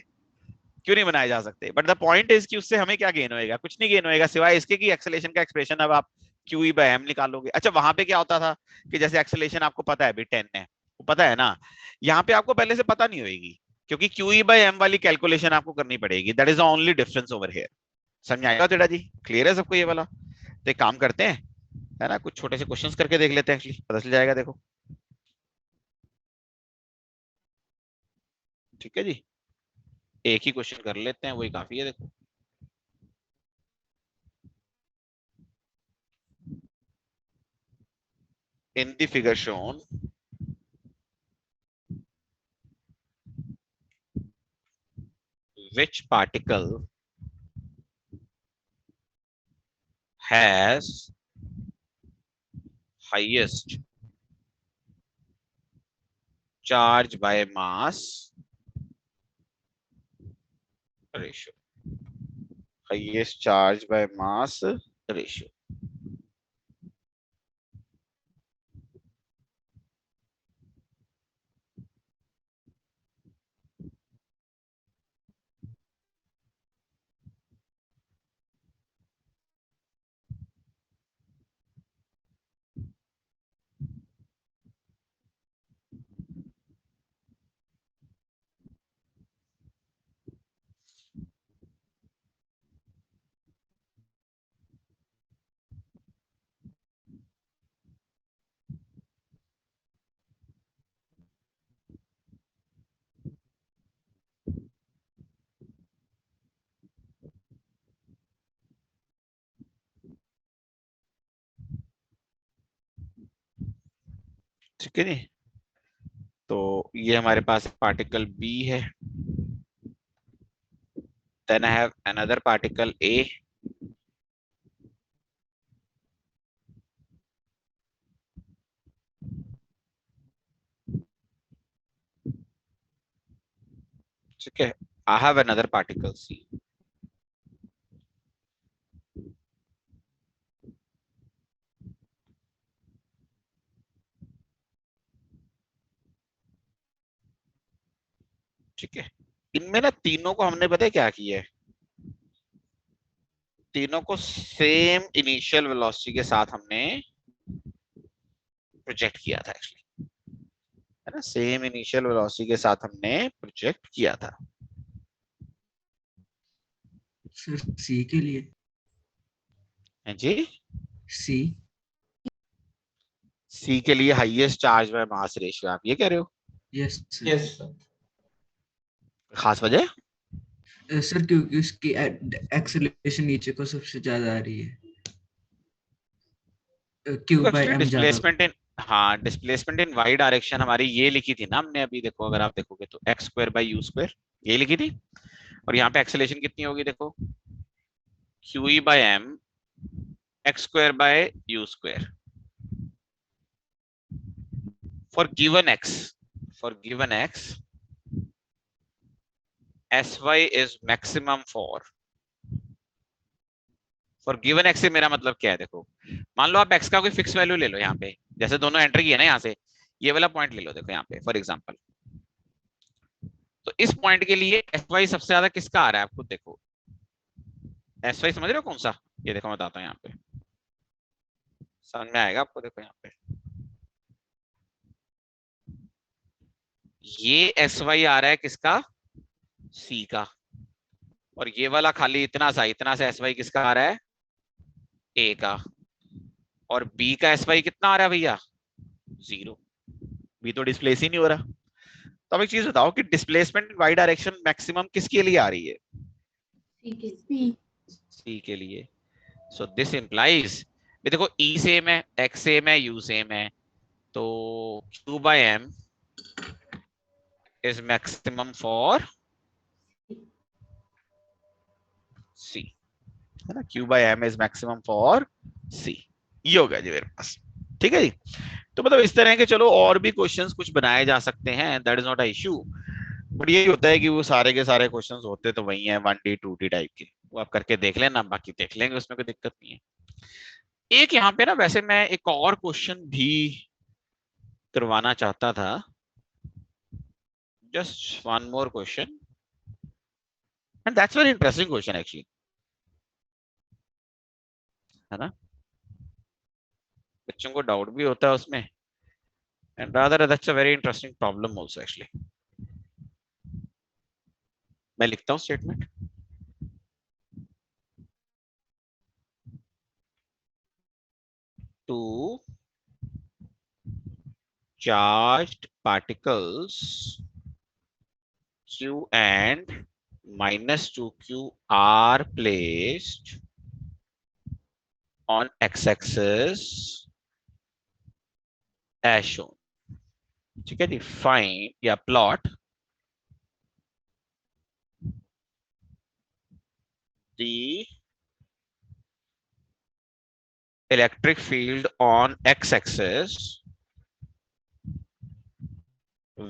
क्यों नहीं बनाए जा सकते। बट द पॉइंट इज कि उससे हमें क्या गेन होएगा, कुछ नहीं गेन होएगा सिवाय इसके कि एक्सेलेरेशन का एक्सप्रेशन अब आप क्यू ई बाय एम निकालोगे। अच्छा, वहां पे क्या होता था कि जैसे एक्सेलेरेशन आपको पता है अभी 10 है, वो पता है ना, यहाँ पे आपको पहले से पता नहीं होगी, क्योंकि क्यू ई बाय एम वाली कैलकुलेशन आपको करनी पड़ेगी। That is the only difference over here. समझ आएगा तेरा जी, क्लियर है सबको ये वाला। तो एक काम करते हैं, है ना, कुछ छोटे से क्वेश्चंस करके देख लेते हैं, एक्चुअली पता चल जाएगा। देखो ठीक है जी, एक ही क्वेश्चन कर लेते हैं, वही काफी है। देखो in the figure shown, which particle has highest charge by mass ratio, highest charge by mass ratio। ठीक है जी। तो ये हमारे पास पार्टिकल बी है, then I have another particle A, ठीक है, I have another particle C. ठीक है, इनमें ना तीनों को हमने पता है क्या किया है, तीनों को सेम इनिशियल वेलोसिटी के साथ हमने प्रोजेक्ट किया था एक्चुअली, है ना, सेम इनिशियल वेलोसिटी के साथ हमने प्रोजेक्ट किया था। सर सी के लिए, हैं जी, सी सी के लिए highest charge by mass ratio, आप ये कह रहे हो? Yes sir. Yes, sir. खास वजह? सर क्योंकि उसकी एक्सेलरेशन नीचे को सबसे ज्यादा आ रही है, क्यू बाय एक्चुअली एम ज्यादा। डिस्प्लेसमेंट इन, हाँ डिस्प्लेसमेंट इन वाई डायरेक्शन हमारी ये लिखी थी ना हमने अभी, देखो अगर आप देखोगे तो x square by you square ये लिखी थी, और यहाँ पे एक्सेलेरेशन कितनी होगी देखो, q E by m x square by u square for given x, for given x as y is maximum for given x से मेरा मतलब क्या है, देखो मान लो आप एक्स का कोई फिक्स वैल्यू ले लो यहाँ पे, जैसे दोनों एंटर किए ना यहाँ से, ये वाला पॉइंट ले लो देखो यहाँ पे फॉर एग्जांपल, तो इस पॉइंट के लिए एस वाई सबसे ज्यादा किसका आ रहा है आप खुद देखो, एस वाई समझ रहे हो कौन सा, ये देखो मैं बताता हूँ यहाँ पे, समझ में आएगा आपको, देखो यहाँ पे ये एस वाई आ रहा है किसका, सी का, और ये वाला खाली इतना सा एस वाई किसका आ रहा है, ए का, और बी का एस वाई कितना आ रहा है भैया, 0, बी तो डिस्प्लेस ही नहीं हो रहा। तो अब एक चीज बताओ कि डिस्प्लेसमेंट वाई डायरेक्शन मैक्सिमम किसके लिए आ रही है, सी के लिए। सो दिस इंप्लाइज, देखो ई सेम है, एक्स सेम है, यू सेम है, तो q by m is maximum for C, है ना, q by m is maximum for C, ये हो गया जी मेरे पास। ठीक है जी, तो मतलब इस तरह के चलो और भी क्वेश्चंस कुछ बनाए जा सकते हैं, that is not a issue, but यही होता है कि वो सारे के सारे क्वेश्चंस होते तो वही है 1D 2D टाइप के, वो आप करके देख लेना, बाकी देख लेंगे, उसमें कोई दिक्कत नहीं है। एक यहाँ पे ना वैसे मैं एक और क्वेश्चन भी करवाना चाहता था, just one more question, and that's very interesting question actually, है ना, बच्चों को डाउट भी होता है उसमें, and rather that's a very interesting problem also actually. मैं लिखता हूँ statement, two charged particles q and minus 2q are placed on x-axis as shown। ठीक है जी, फाइंड या plot the electric field on x-axis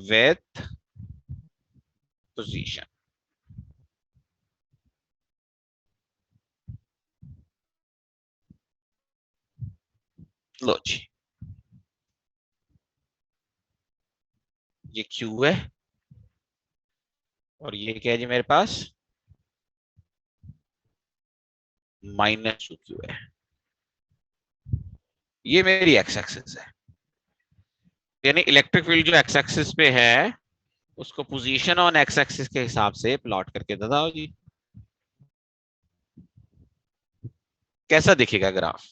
with position। लो जी, ये Q है, और ये क्या है जी मेरे पास, माइनस Q है, ये मेरी एक्स एक्सिस है, यानी इलेक्ट्रिक फील्ड जो एक्स एक्सिस पे है उसको पोजीशन ऑन एक्स एक्सिस के हिसाब से प्लॉट करके बताओ जी, कैसा दिखेगा ग्राफ।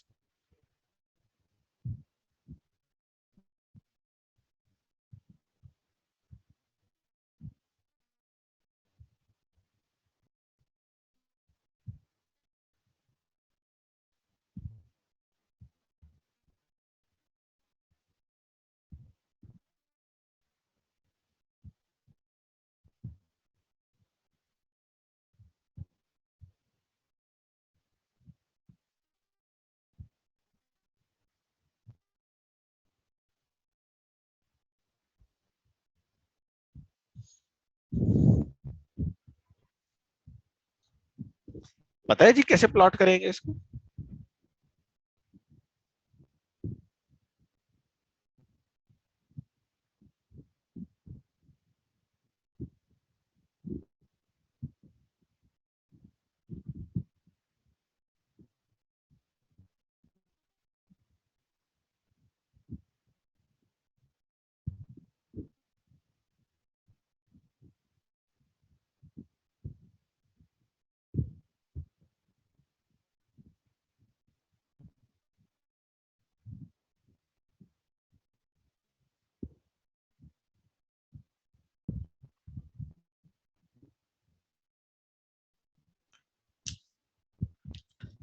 पता है जी कैसे प्लॉट करेंगे इसको?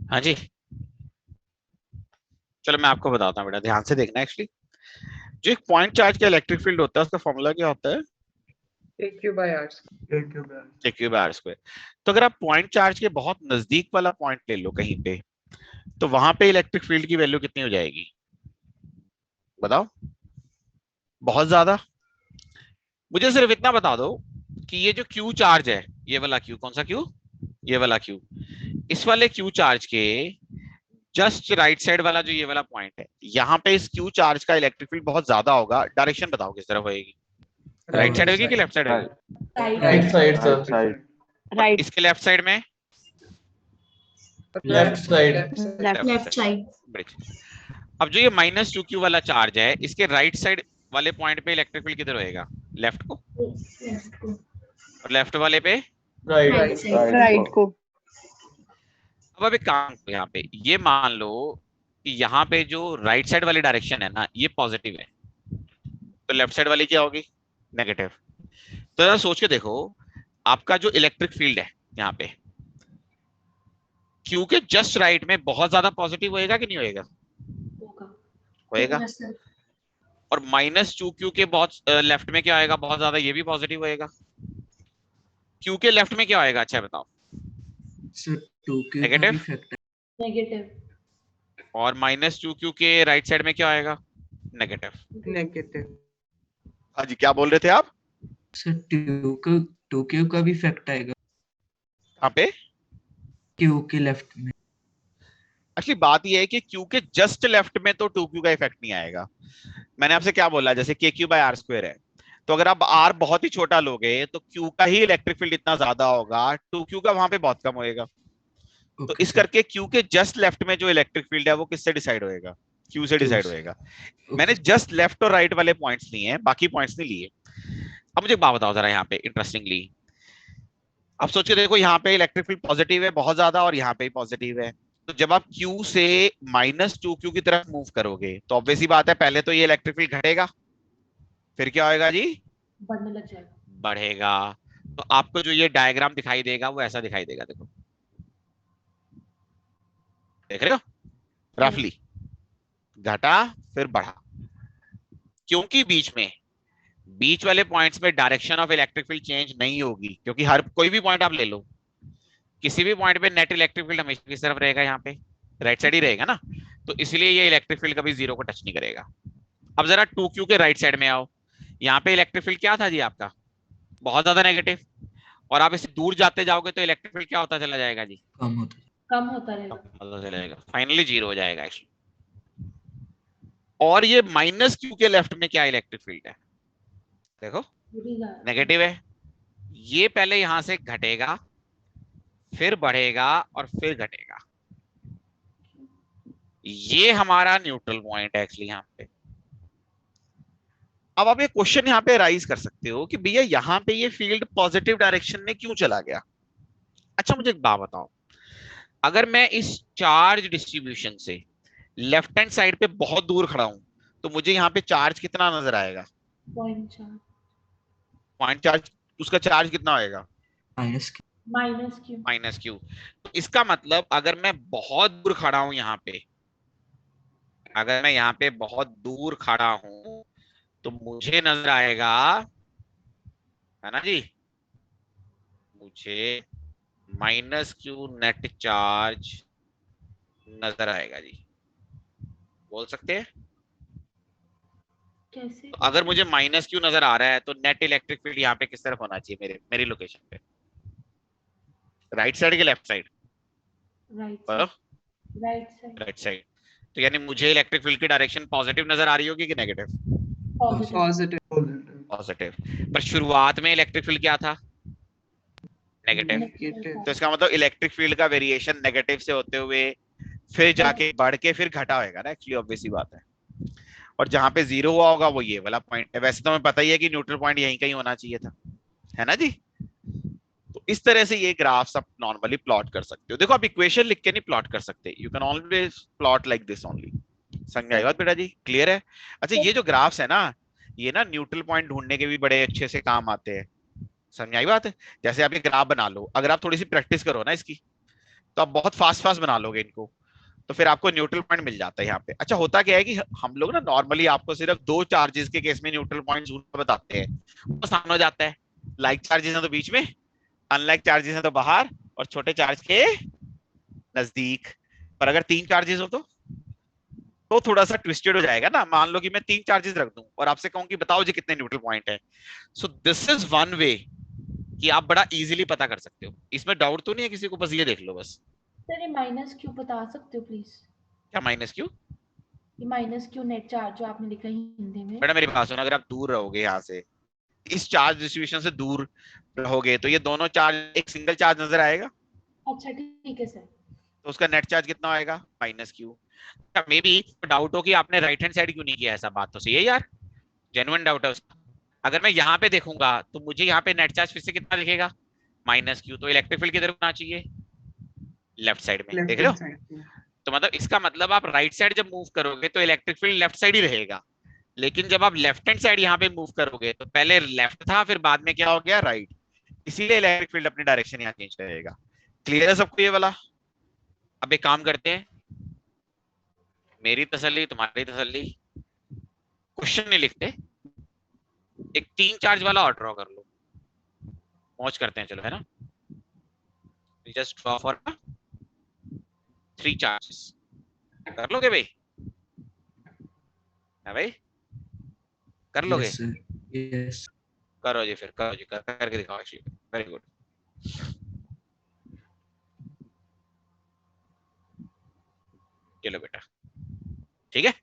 हाँ जी, चलो मैं आपको बताता हूँ बेटा, ध्यान से देखना। एक्चुअली जो एक पॉइंट चार्ज का इलेक्ट्रिक फील्ड होता है उसका फॉर्मूला क्या होता है? AQ by R. AQ by r square. तो अगर आप पॉइंट चार्ज के बहुत नजदीक वाला पॉइंट ले लो कहीं पे, तो वहां पे इलेक्ट्रिक फील्ड की वैल्यू कितनी हो जाएगी बताओ? बहुत ज्यादा। मुझे सिर्फ इतना बता दो कि ये जो क्यू चार्ज है, ये वाला क्यू, कौन सा क्यू? ये वाला क्यू, इस वाले क्यू चार्ज के जस्ट राइट साइड वाला जो ये वाला पॉइंट है, यहाँ पे इस क्यू चार्ज का इलेक्ट्रिक फील्ड बहुत ज्यादा होगा। डायरेक्शन बताओ किस तरफ होएगी? राइट साइड होगी कि लेफ्ट साइड होगी? Right side sir. राइट। इसके लेफ्ट साइड में? Left side. Left side. अब जो ये माइनस टू क्यू वाला चार्ज है, इसके राइट साइड वाले पॉइंट पे इलेक्ट्रिक फील्ड किधर होएगा? लेफ्ट को। और लेफ्ट वाले पे? राइट को। अब एक काम करो, यहाँ पे ये मान लो कि यहाँ पे जो राइट साइड वाली डायरेक्शन है ना, ये पॉजिटिव है, तो लेफ्ट साइड वाली क्या होगी? नेगेटिव। तो जरा सोच के देखो, आपका जो इलेक्ट्रिक फील्ड है यहाँ पे क्यू के जस्ट राइट में बहुत ज्यादा पॉजिटिव होएगा कि नहीं होएगा? होएगा। और माइनस टू क्यू के बहुत लेफ्ट में क्या आएगा? बहुत ज्यादा, ये भी पॉजिटिव होएगा। क्यू के लेफ्ट में क्या आएगा? अच्छा बताओ। सर 2Q का नेगेटिव। भी फैक्टर। नेगेटिव। और माइनस टू क्यू के राइट साइड में क्या आएगा? नेगेटिव। Negative. हाँ जी, क्या बोल रहे थे आप? सर 2Q का भी फैक्ट आएगा कहाँ पे? Q के लेफ्ट में। एक्चुअली बात यह है कि क्यू के जस्ट लेफ्ट में तो टू क्यू का इफेक्ट नहीं आएगा। मैंने आपसे क्या बोला, जैसे के क्यू बाय आर स्क्वायर है, तो अगर आप आर बहुत ही छोटा लोगे तो क्यू का ही इलेक्ट्रिक फील्ड इतना ज्यादा होगा, टू क्यू का वहां पे बहुत कम होएगा। तो ओके इस सर। करके क्यू के जस्ट लेफ्ट में जो इलेक्ट्रिक फील्ड है वो किससे डिसाइड होएगा? क्यू से डिसाइड होएगा। मैंने ओके जस्ट लेफ्ट और राइट वाले पॉइंट्स लिए हैं, बाकी पॉइंट्स नहीं लिए। अब मुझे एक बात बताओ जरा यहाँ पे इंटरेस्टिंगली, अब सोच के देखो, यहाँ पे इलेक्ट्रिक फील्ड पॉजिटिव है बहुत ज्यादा और यहाँ पे पॉजिटिव है। तो जब आप Q से माइनस टू क्यू की तरफ मूव करोगे तो ऑब्वियस सी बात है, पहले तो ये इलेक्ट्रिक फील्ड घटेगा, फिर क्या होएगा जी? बढ़ने लग जाएगा। बढ़ेगा। तो आपको जो ये डायग्राम दिखाई देगा वो ऐसा दिखाई देगा, देखो, देख रहे हो? रफली घटा फिर बढ़ा, क्योंकि बीच वाले पॉइंट्स में direction of electric field change नहीं होगी, क्योंकि हर कोई भी पॉइंट आप ले लो, किसी भी पॉइंट पे नेट इलेक्ट्रिक फील्ड हमेशा किस तरफ रहेगा? यहाँ पे राइट साइड ही रहेगा ना। तो इसलिए ये इलेक्ट्रिक फील्ड कभी जीरो को टच नहीं करेगा। अब जरा टू क्यू के राइट साइड में आओ, यहाँ पे इलेक्ट्रिक फील्ड क्या था जी आपका? बहुत ज्यादा नेगेटिव। और आप इससे दूर जाते जाओगे तो इलेक्ट्रिक फील्ड क्या होता चला जाएगा जी? कम होता रहेगा। होता चला जाएगा, फाइनली जीरो हो जाएगा एक्चुअली। और ये माइनस क्यू के लेफ्ट में क्या इलेक्ट्रिक फील्ड है? देखो, नेगेटिव है। ये पहले यहां से घटेगा, फिर बढ़ेगा और फिर घटेगा। ये हमारा न्यूट्रल पॉइंट है एक्चुअली यहाँ पे। अब आप ये क्वेश्चन यहाँ पे राइज कर सकते हो कि भैया यहाँ पे ये फील्ड पॉजिटिव डायरेक्शन में क्यों चला गया? अच्छा मुझे एक बात बताओ, अगर मैं इस चार्ज डिस्ट्रीब्यूशन से लेफ्ट हैंड साइड पे बहुत दूर खड़ा हूं तो मुझे यहाँ पे चार्ज कितना नजर आएगा? पॉइंट चार्ज, उसका चार्ज कितना होएगा? Minus Q. तो इसका मतलब अगर मैं बहुत दूर खड़ा हूं यहाँ पे, अगर मैं यहाँ पे बहुत दूर खड़ा हूं तो मुझे नजर आएगा, है ना जी, मुझे माइनस क्यू नेट चार्ज नजर आएगा जी। बोल सकते हैं? कैसे? तो अगर मुझे माइनस क्यू नजर आ रहा है तो नेट इलेक्ट्रिक फील्ड यहाँ पे किस तरफ होना चाहिए, मेरी लोकेशन पे? राइट साइड के left side? Right side. Right side. Right side. तो यानी मुझे इलेक्ट्रिक फील्ड की डायरेक्शन पॉजिटिव नजर आ रही होगी कि नेगेटिव? पॉजिटिव। Positive. पॉजिटिव। पर शुरुआत में इलेक्ट्रिक फील्ड क्या था? नेगेटिव। Negative. तो इसका मतलब इलेक्ट्रिक फील्ड का वेरिएशन नेगेटिव से होते हुए फिर जाके बढ़ के फिर घटा होगा ना, एक्चुअली ऑब्वियस सी बात है। और जहां पे जीरो हुआ होगा वो ये वाला पॉइंट है। वैसे तो हमें पता ही है कि न्यूट्रल पॉइंट यहीं कहीं होना चाहिए था, है ना जी? तो इस तरह से ये ग्राफ्स आप नॉर्मली प्लॉट कर सकते हो। देखो आप इक्वेशन लिख के नहीं प्लॉट कर सकते, you can always plot like this only. समझ आई बात बेटा जी? क्लियर है? अच्छा, ये जो ग्राफ्स है ना, ये ना न्यूट्रल पॉइंट ढूंढने के भी बड़े अच्छे से काम आते हैं। समझ आई बात? जैसे आप ये ग्राफ बना लो, अगर आप थोड़ी सी प्रैक्टिस करो ना इसकी, तो आप बहुत फास्ट फास्ट बना लोगे इनको, तो फिर आपको न्यूट्रल पॉइंट मिल जाता है यहाँ पे। अच्छा, होता क्या है कि हम लोग ना नॉर्मली आपको सिर्फ दो चार्जेस के केस में न्यूट्रल पॉइंट बताते हैं, वो आसान हो जाता है। लाइक चार्जेस है तो बीच में, अनलाइक चार्जेस है तो बाहर, और छोटे चार्ज के नजदीक। पर अगर तीन चार्जेस हो तो थोड़ा सा ट्विस्टेड हो जाएगा ना। मान लो कि मैं तीन चार्जेस रख दूं और आपसे कहूं कि बताओ जी कितने न्यूट्रल पॉइंट है। So this is one way कि आप बड़ा इजीली पता कर सकते हो। इसमें डाउट तो नहीं है किसी को? बस ये देख लो बस। सर ये माइनस क्यू बता सकते हो प्लीज? क्या माइनस क्यू? ये माइनस क्यू नेट चार्ज जो आपने लिखा है हिंदी में। बेटा मेरी बात सुनो, अगर आप दूर रहोगे यहाँ से, इस चार्ज डिस्ट्रीब्यूशन से दूर रहोगे, तो ये दोनों चार्ज एक सिंगल चार्ज नजर आएगा, अच्छा ठीक है सर। तो उसका नेट चार्ज कितना आएगा? Minus Q. May be doubt हो कि आपने राइट हैंड साइड क्यों नहीं किया, ऐसा बात तो सही है यार, जेन्युइन डाउट है उसका। अगर मैं यहाँ पे देखूंगा तो मुझे यहाँ पे नेट चार्ज फिर से कितना दिखेगा? Minus Q. तो इलेक्ट्रिक फील्ड किधर होना चाहिए? लेफ्ट साइड में, Left देख रहे hand हो? side. Yeah. तो मतलब इसका मतलब आप राइट साइड जब मूव करोगे तो इलेक्ट्रिक फील्ड लेफ्ट साइड ही रहेगा, लेकिन जब आप लेफ्ट हैंड साइड यहाँ पे मूव करोगे तो पहले लेफ्ट था, फिर बाद में क्या हो गया? राइट। इसीलिए इलेक्ट्रिक फील्ड अपनी डायरेक्शन यहाँ चेंज करेगा। क्लियर है सबको ये वाला? अब एक काम करते हैं, मेरी तसल्ली तुम्हारी तसल्ली, क्वेश्चन नहीं लिखते, एक तीन चार्ज वाला और ड्रॉ कर लो, मौज करते हैं, चलो, है ना? Just draw for three charges. कर लोगे भाई? है भाई? कर लोगे? Yes, sir. Yes. करो जी, फिर करो जी, करके दिखाओ। Actually very good. चलो बेटा, ठीक है,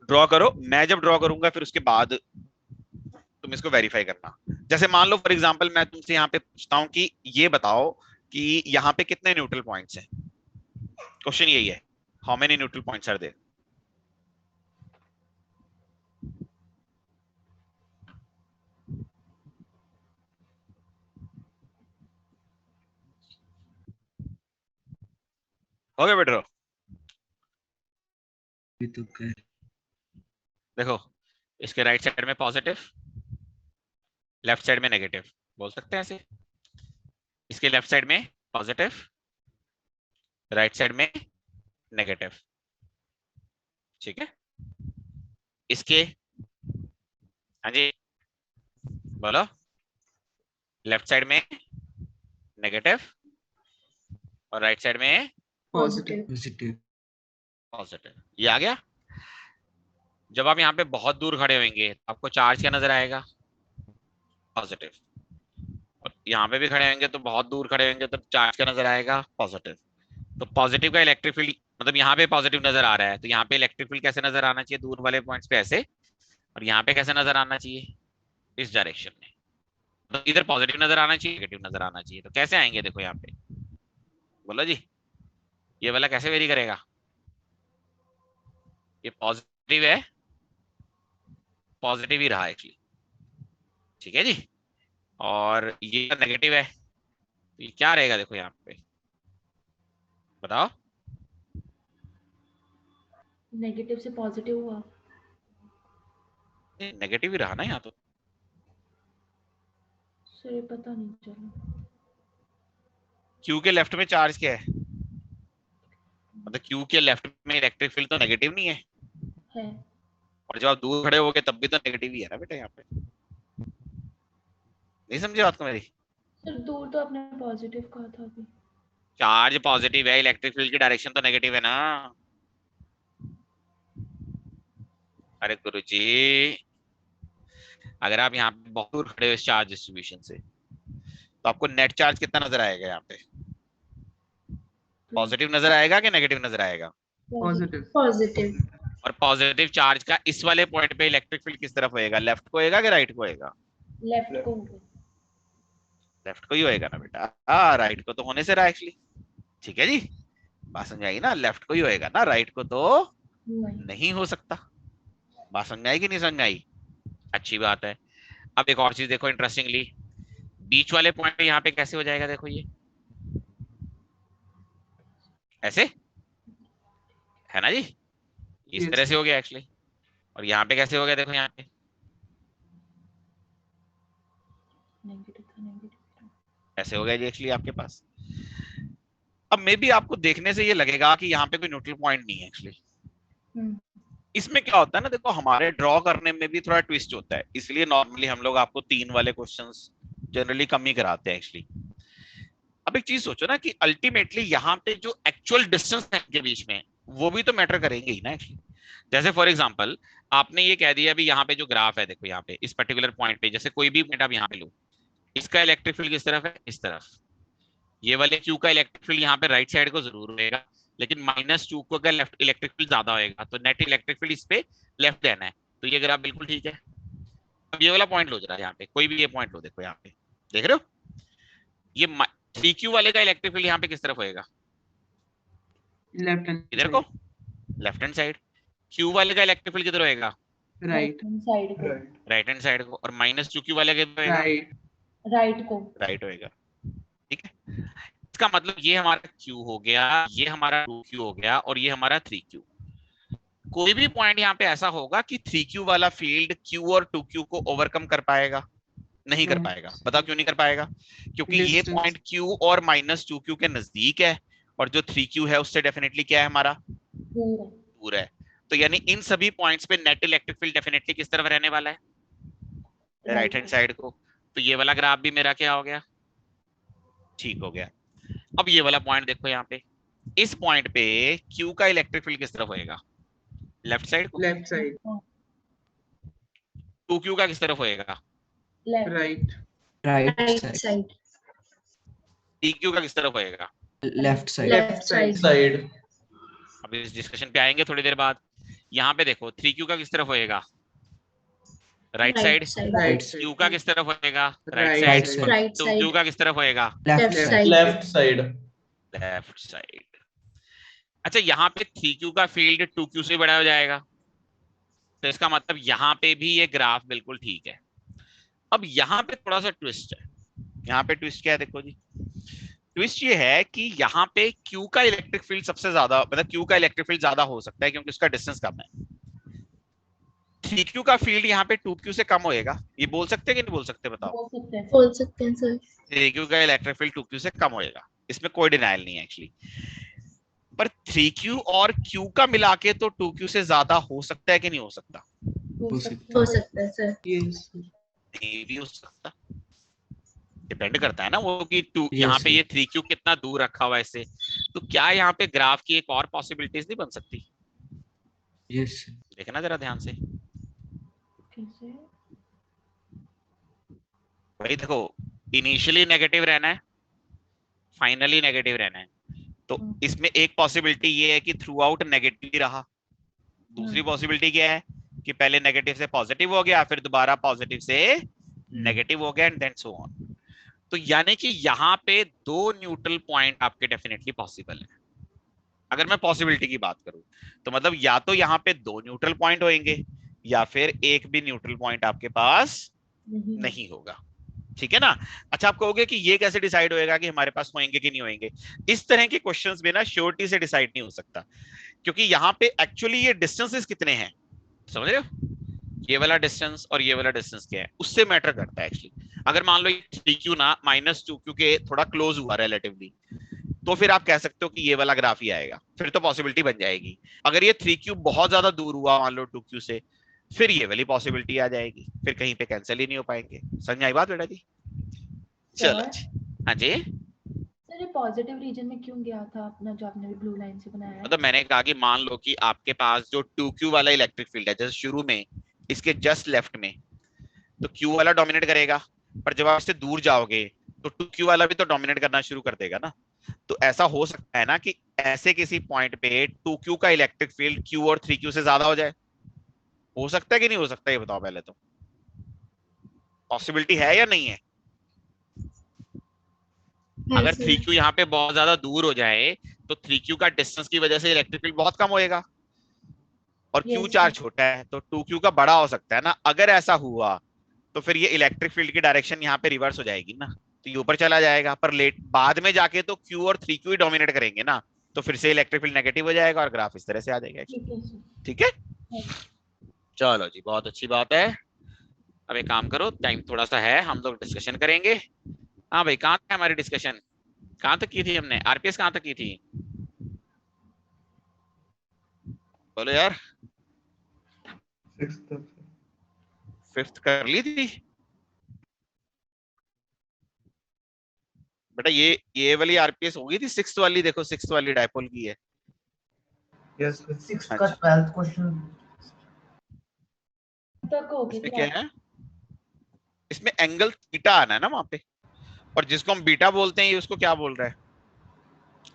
ड्रॉ करो। मैं जब ड्रॉ करूंगा फिर उसके बाद तुम इसको वेरीफाई करना। जैसे मान लो फॉर एग्जांपल मैं तुमसे यहाँ पे पूछता हूँ कि ये बताओ कि यहाँ पे कितने न्यूट्रल पॉइंट्स हैं। क्वेश्चन यही है, how many neutral points are there? हो गया बेटा? ये तो कर देखो, इसके राइट साइड में पॉजिटिव, लेफ्ट साइड में नेगेटिव, बोल सकते हैं ऐसे। इसके लेफ्ट साइड में पॉजिटिव, राइट साइड में नेगेटिव, ठीक है। इसके, हाँ जी बोलो, लेफ्ट साइड में नेगेटिव और राइट साइड में Positive. positive. पॉजिटिव। ये आ गया। जब आप यहाँ पे बहुत दूर खड़े होंगे तो आपको चार्ज क्या नजर आएगा? पॉजिटिव। और यहाँ पे भी खड़े होंगे तो बहुत दूर खड़े होंगे तो चार्ज क्या नजर आएगा? पॉजिटिव। तो पॉजिटिव का इलेक्ट्रिक फील्ड, मतलब यहाँ पे पॉजिटिव नजर आ रहा है तो यहाँ पे इलेक्ट्रिक फील्ड कैसे नजर आना चाहिए? दूर वाले पॉइंट्स पे ऐसे, और यहाँ पे कैसे नजर आना चाहिए? इस डायरेक्शन में। तो इधर पॉजिटिव नजर आना चाहिए, नेगेटिव नजर आना चाहिए। तो कैसे आएंगे? देखो यहाँ पे, बोलो जी, ये वाला कैसे वेरी करेगा? ये पॉजिटिव है, पॉजिटिव ही रहा एक्चुअली, ठीक है जी। और ये नेगेटिव है, तो ये क्या रहेगा? देखो यहाँ पे, बताओ। नेगेटिव से पॉजिटिव हुआ। नेगेटिव ही रहा ना यहाँ तो। सर ये पता नहीं चला। क्यू के लेफ्ट में चार्ज क्या है? मतलब क्यू के लेफ्ट में इलेक्ट्रिक फील्ड तो नेगेटिव नहीं है, है। और जब आप दूर खड़े होगे तब भी तो नेगेटिव ही है ना बेटा यहाँ पे। नहीं समझे बात को मेरी? सर दूर तो आपने पॉजिटिव कहा था अभी। चार्ज पॉजिटिव है, इलेक्ट्रिक फील्ड की डायरेक्शन तो नेगेटिव है ना। अरे गुरुजी, अगर आप यहाँ पे बहुत दूर खड़े हो इस चार्ज डिस्ट्रीब्यूशन से, तो आपको नेट चार्ज कितना नजर आएगा यहाँ पे? पॉजिटिव नजर आएगा कि नेगेटिव नजर आएगा? Positive. पॉजिटिव। और पॉजिटिव चार्ज का इस वाले पॉइंट पे इलेक्ट्रिक फील्ड किस तरफ होएगा? लेफ्ट को होएगा कि राइट को होएगा? लेफ्ट को। लेफ्ट को ही होएगा ना बेटा। हाँ, राइट को तो होने से रहा एक्चुअली। ठीक है जी, बात समझ आई ना? लेफ्ट को ही होएगा ना, राइट को तो नहीं हो सकता। बात समझ आई कि नहीं समझ आई? अच्छी बात है। अब एक और चीज देखो इंटरेस्टिंगली, बीच वाले पॉइंट पे यहाँ पे कैसे हो जाएगा? देखो ये ऐसे है ना जी, इस Yes. तरह से हो गया एक्चुअली। और यहाँ पे कैसे हो गया? देखो यहाँ पे ऐसे हो गया जी एक्चुअली आपके पास। अब मे बी आपको देखने से ये लगेगा कि यहाँ पे कोई न्यूट्रल पॉइंट नहीं है एक्चुअली। इसमें क्या होता है ना, देखो हमारे ड्रॉ करने में भी थोड़ा ट्विस्ट होता है, इसलिए नॉर्मली हम लोग आपको 3 वाले क्वेश्चंस जनरली कम ही कराते हैं एक्चुअली। अब एक चीज सोचो ना कि अल्टीमेटली यहाँ पे जो एक्चुअल डिस्टेंस है इनके बीच में, वो भी तो मैटर करेंगे ही ना एक्चुअली। जैसे फॉर एग्जांपल आपने ये कह दिया अभी यहाँ पे जो ग्राफ है, देखो यहाँ पे इस पर्टिकुलर पॉइंट पे, जैसे कोई भी पॉइंट आप यहाँ पे लो, इसका इलेक्ट्रिक फील्ड किस तरफ है? इस तरफ। ये वाले क्यू का इलेक्ट्रिक फील्ड यहाँ पे राइट साइड को जरूर होगा, लेकिन -q को अगर लेफ्ट इलेक्ट्रिक फील्ड ज्यादा होगा तो नेट इलेक्ट्रिक फील्ड इस पे लेफ्ट देना है। तो ये ग्राफ बिल्कुल ठीक है। अब ये वाला पॉइंट लो जरा, यहाँ पे कोई भी ये पॉइंट लो, देखो यहाँ पे देख रहे हो, ये 3q वाले का इलेक्ट्रिक फील्ड यहाँ पे किस तरफ होएगा? Left hand इधर side. को, लेफ्ट हैंड साइड। q वाले का इलेक्ट्रिक फील्ड किधर होएगा? Right. साइड को। राइट हैंड साइड को। और -2q वाले का किधर होएगा? Right. राइट को। राइट होएगा। ठीक है, इसका मतलब ये हमारा q हो गया, ये हमारा 2q हो गया, और ये हमारा 3q। कोई भी पॉइंट यहाँ पे ऐसा होगा कि 3q वाला फील्ड q और 2q को ओवरकम कर पाएगा? नहीं कर पाएगा। बताओ क्यों नहीं कर पाएगा? क्योंकि ये Distance. पॉइंट q और -2q के नजदीक है, और जो 3q है उससे डेफिनेटली क्या है हमारा? दूर है। तो यानी इन सभी पॉइंट्स पे नेट इलेक्ट्रिक फील्ड डेफिनेटली किस तरफ रहने वाला है? राइट हैंड साइड को। तो ये वाला ग्राफ भी मेरा क्या हो गया? ठीक हो गया। अब ये वाला पॉइंट देखो यहाँ पे, इस पॉइंट पे q का इलेक्ट्रिक फील्ड किस तरफ होएगा? लेफ्ट साइड को। Left side. 2q का किस तरफ होएगा? Right. Right right side, side. 3q का किस तरफ होएगा? Left side, left side. Side. अब इस डिस्कशन पे आएंगे थोड़ी देर बाद। यहाँ पे देखो 3q का किस तरफ होएगा? Right side. Right q side. का किस तरफ होएगा? Right right side. Side. Right तो साइड। q का किस तरफ होएगा? Left left side, side. Left side. Left side. अच्छा, यहाँ पे 3q का फील्ड 2q से बड़ा हो जाएगा, तो इसका मतलब यहाँ पे भी ये ग्राफ बिल्कुल ठीक है। अब यहाँ पे थोड़ा सा ट्विस्ट है। यहाँ पे ट्विस्ट क्या है? देखो जी, ट्विस्ट ये है कि यहाँ पे q का इलेक्ट्रिक फील्ड सबसे ज्यादा, मतलब q का इलेक्ट्रिक फील्ड ज्यादा हो सकता है क्योंकि उसका डिस्टेंस कम है। 3q का फील्ड यहाँ पे 2q से कम होएगा, ये बोल सकते हैं कि नहीं बोल सकते? बताओ। बोल सकते हैं सर। 3q का इलेक्ट्रिक फील्ड 2q से कम होएगा, इसमें कोई डिनाइल नहीं है एक्चुअली। पर 3q और q का मिला के तो 2q से ज्यादा हो सकता है कि नहीं हो सकता? हो सकता हो सकता है सर। Yes. नहीं भी हो सकता, डिपेंड करता है ना वो कि Yes, यहाँ पे sir. ये 3q कितना दूर रखा हुआ है इससे। तो क्या यहाँ पे ग्राफ की एक और पॉसिबिलिटीज नहीं बन सकती? यस, देखना जरा ध्यान से। भाई देखो, इनिशियली नेगेटिव रहना है, फाइनली नेगेटिव रहना है। तो इसमें एक पॉसिबिलिटी ये है कि थ्रू आउट नेगेटिव ही रहा। दूसरी पॉसिबिलिटी क्या है कि पहले नेगेटिव से पॉजिटिव हो गया, फिर दोबारा पॉजिटिव से नेगेटिव हो गया, एंड देन सो ऑन। तो यानी कि यहाँ पे 2 न्यूट्रल पॉइंट आपके डेफिनेटली पॉसिबल है। अगर मैं पॉसिबिलिटी की बात करूं तो मतलब या तो यहाँ पे 2 न्यूट्रल पॉइंट होंगे, या फिर एक भी न्यूट्रल पॉइंट आपके पास नहीं होगा। ठीक है ना? अच्छा, आप कहोगे कि ये कैसे डिसाइड होएगा कि हमारे पास होंगे कि नहीं होंगे? इस तरह के क्वेश्चंस में ना श्योरिटी से डिसाइड नहीं हो सकता, क्योंकि यहाँ पे एक्चुअली ये डिस्टेंसेस कितने हैं, समझ रहे हो? ये वाला डिस्टेंस और ये वाला डिस्टेंस क्या है, उससे मैटर करता है एक्चुअली। अगर मान लो 3q ना -2q के थोड़ा क्लोज हुआ रिलेटिवली, तो फिर आप कह सकते हो कि ये वाला ग्राफ ही आएगा, फिर तो पॉसिबिलिटी बन जाएगी। अगर ये 3q बहुत ज्यादा दूर हुआ मान लो 2q से, फिर ये वाली पॉसिबिलिटी आ जाएगी, फिर कहीं पे कैंसिल ही नहीं हो पाएंगे। समझ आई बात बेटा जी? चलो जी, हाँ जी। सर ये पॉजिटिव रीजन में क्यों गया था अपना, जो आपने ब्लू लाइन से बनाया है? मतलब मैंने कहा कि मान लो कि आपके पास जो 2Q वाला इलेक्ट्रिक फील्ड है, जैसे शुरू में इसके जस्ट लेफ्ट में, तो Q वाला डोमिनेट करेगा, पर जब आप इससे दूर जाओगे तो 2Q वाला भी तो डोमिनेट करना शुरू कर देगा ना। तो ऐसा हो सकता है ना कि ऐसे किसी पॉइंट पे 2Q का इलेक्ट्रिक फील्ड Q और 3Q से ज्यादा हो जाए। हो सकता है कि नहीं हो सकता, ये बताओ पहले तो। पॉसिबिलिटी है या नहीं है? अगर 3Q यहाँ पे बहुत ज्यादा दूर हो जाए तो 3Q का डिस्टेंस की वजह से इलेक्ट्रिक फील्ड बहुत कम होएगा, और Q Yes, चार्ज sir. छोटा है तो 2Q का बड़ा हो सकता है ना। अगर ऐसा हुआ तो फिर ये इलेक्ट्रिक फील्ड की डायरेक्शन यहाँ पे रिवर्स हो जाएगी ना, तो ये ऊपर चला जाएगा, पर लेट बाद में जाके तो Q और 3Q ही डोमिनेट करेंगे ना, तो फिर से इलेक्ट्रिक फील्ड नेगेटिव हो जाएगा और ग्राफ इस तरह से आ जाएगा। ठीक है सर. ठीक है, हाँ. चलो जी, बहुत अच्छी बात है। अब एक काम करो, टाइम थोड़ा सा है, हम लोग डिस्कशन करेंगे। हाँ भाई, कहाँ तक हमारी डिस्कशन, कहाँ तक की थी हमने? आरपीएस कहाँ तक की थी, बोलो यार। 5th कर ली थी बेटा? ये वाली आरपीएस होगी थी 6th वाली, देखो 6th वाली डायपोल की है। Yes sir. 6 का 12th क्वेश्चन तक होगी इसमें थी क्या है, इसमें एंगल थीटा आना है ना वहां पे, और जिसको हम बीटा बोलते हैं ये उसको क्या बोल रहा है,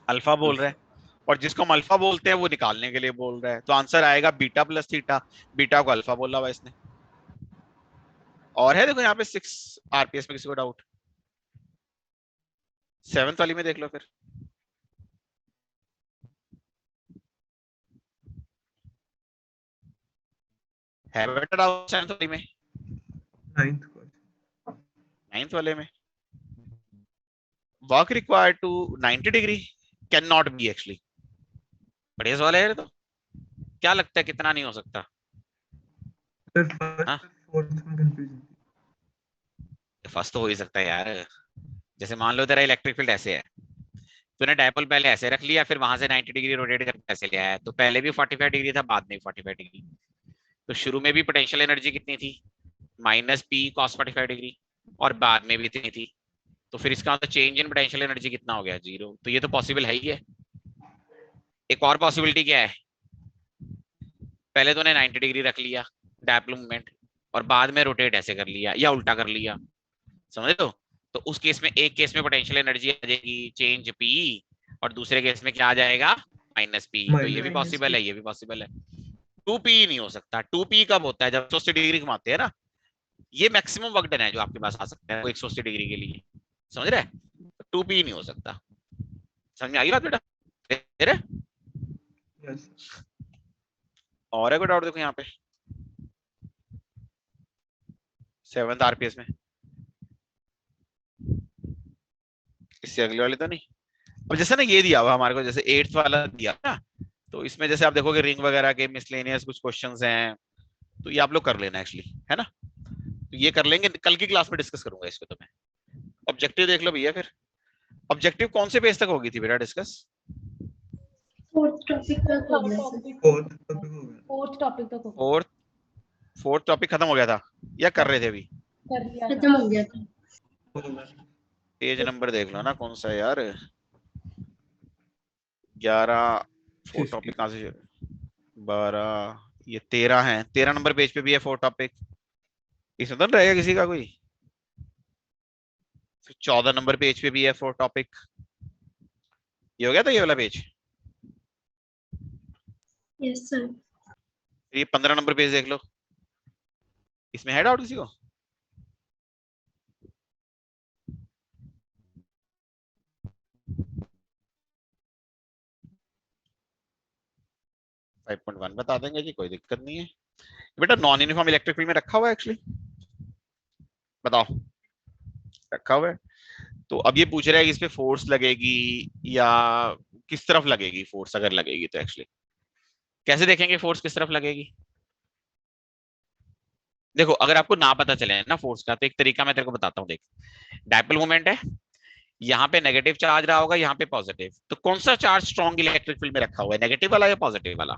अल्फा बोल रहा है, और जिसको हम अल्फा बोलते हैं वो निकालने के लिए बोल रहा है। तो आंसर आएगा बीटा प्लस थीटा, बीटा को अल्फा बोला हुआ इसने। और है देखो यहाँ पे 6 आरपीएस में, किसी को डाउट? 7th वाली में देख लो फिर। है बेटा डाउट 7th वाली में? 9th वाले में work required to 90 degree can not be actually. बढ़िया सवाल है ये तो। क्या लगता है कितना नहीं हो सकता? हाँ, फर्स्ट तो हो ही सकता है यार। जैसे मान लो तेरा इलेक्ट्रिक फील्ड ऐसे है, तूने डायपोल पहले ऐसे रख लिया, फिर वहां से 90 डिग्री रोटेट करके ऐसे ले आया, तो पहले भी 45 डिग्री था, बाद में 45 डिग्री। तो शुरू में भी पोटेंशियल एनर्जी कितनी थी, -P cos 45 डिग्री, और बाद में भी इतनी थी। तो फिर इसका मतलब चेंज इन पोटेंशियल एनर्जी कितना हो गया, 0। तो ये तो पॉसिबल है ही है। एक और पॉसिबिलिटी क्या है, पहले तूने 90 डिग्री रख लिया डायपोल मूवमेंट, और बाद में रोटेट ऐसे कर लिया या उल्टा कर लिया, समझ लो। तो उस केस में एक केस में पोटेंशियल एनर्जी आ जाएगी चेंज P, और दूसरे केस में क्या आ जाएगा, -P। तो ये भी पॉसिबल है, ये भी पॉसिबल है। 2P नहीं हो सकता। 2P कब होता है, जब 180 डिग्री घुमाते हैं ना। ये मैक्सिमम वर्क डन है जो आपके पास आ सकता है वो 180 डिग्री के लिए, समझ रहे? 2P नहीं हो सकता। समझ में आ गई बात बेटा? तेरे और है कोई डाउट? देखो यहाँ पे 7th आरपीएस में, इससे अगले वाले तो नहीं। अब जैसे ना ये दिया हुआ हमारे को, जैसे 8th वाला दिया ना, तो इसमें जैसे आप देखोगे रिंग वगैरह के मिसलेनियस कुछ क्वेश्चंस हैं, तो ये आप लोग कर लेना एक्चुअली, है ना। तो ये कर लेंगे, कल की क्लास में डिस्कस करूंगा इसको। तो मैं ऑब्जेक्टिव देख लो भैया। फिर ऑब्जेक्टिव कौन से पेज तक होगी थी बेटा डिस्कस? फोर्थ टॉपिक तक हो गया. फोर्थ टॉपिक खत्म हो गया था या कर रहे थे अभी? कर लिया था. खत्म हो गया था. पेज नंबर देख लो ना कौन सा है यार। 11 फोर्थ टॉपिक कहाँ से, 12, ये 13 है। 13 नंबर पेज पे भी है फोर्थ टॉपिक। इसमें तो नहीं रहेगा किसी का कोई? फिर 14 नंबर पेज पे भी है फोर्थ टॉपिक। ये हो गया था ये वाला पेज? Yes sir. ये 15 नंबर पेज देख लो, इसमें है डाउट किसी को? फाइव 5.1 बता देंगे जी, कोई दिक्कत नहीं है बेटा। नॉन यूनिफॉर्म इलेक्ट्रिक फील्ड में रखा हुआ है एक्चुअली, बताओ रखा हुआ है। तो अब ये पूछ रहा है कि इस पे फोर्स लगेगी या किस तरफ लगेगी फोर्स, अगर लगेगी तो एक्चुअली कैसे देखेंगे फोर्स किस तरफ लगेगी? देखो अगर आपको ना पता चले ना फोर्स का, तो एक तरीका मैं तेरे को बताता हूँ। देख, डायपोल मोमेंट है, यहाँ पे नेगेटिव चार्ज रहा होगा, यहाँ पे पॉजिटिव। तो कौन सा चार्ज स्ट्रॉन्ग इलेक्ट्रिक फील्ड में रखा हुआ है, नेगेटिव वाला या पॉजिटिव वाला?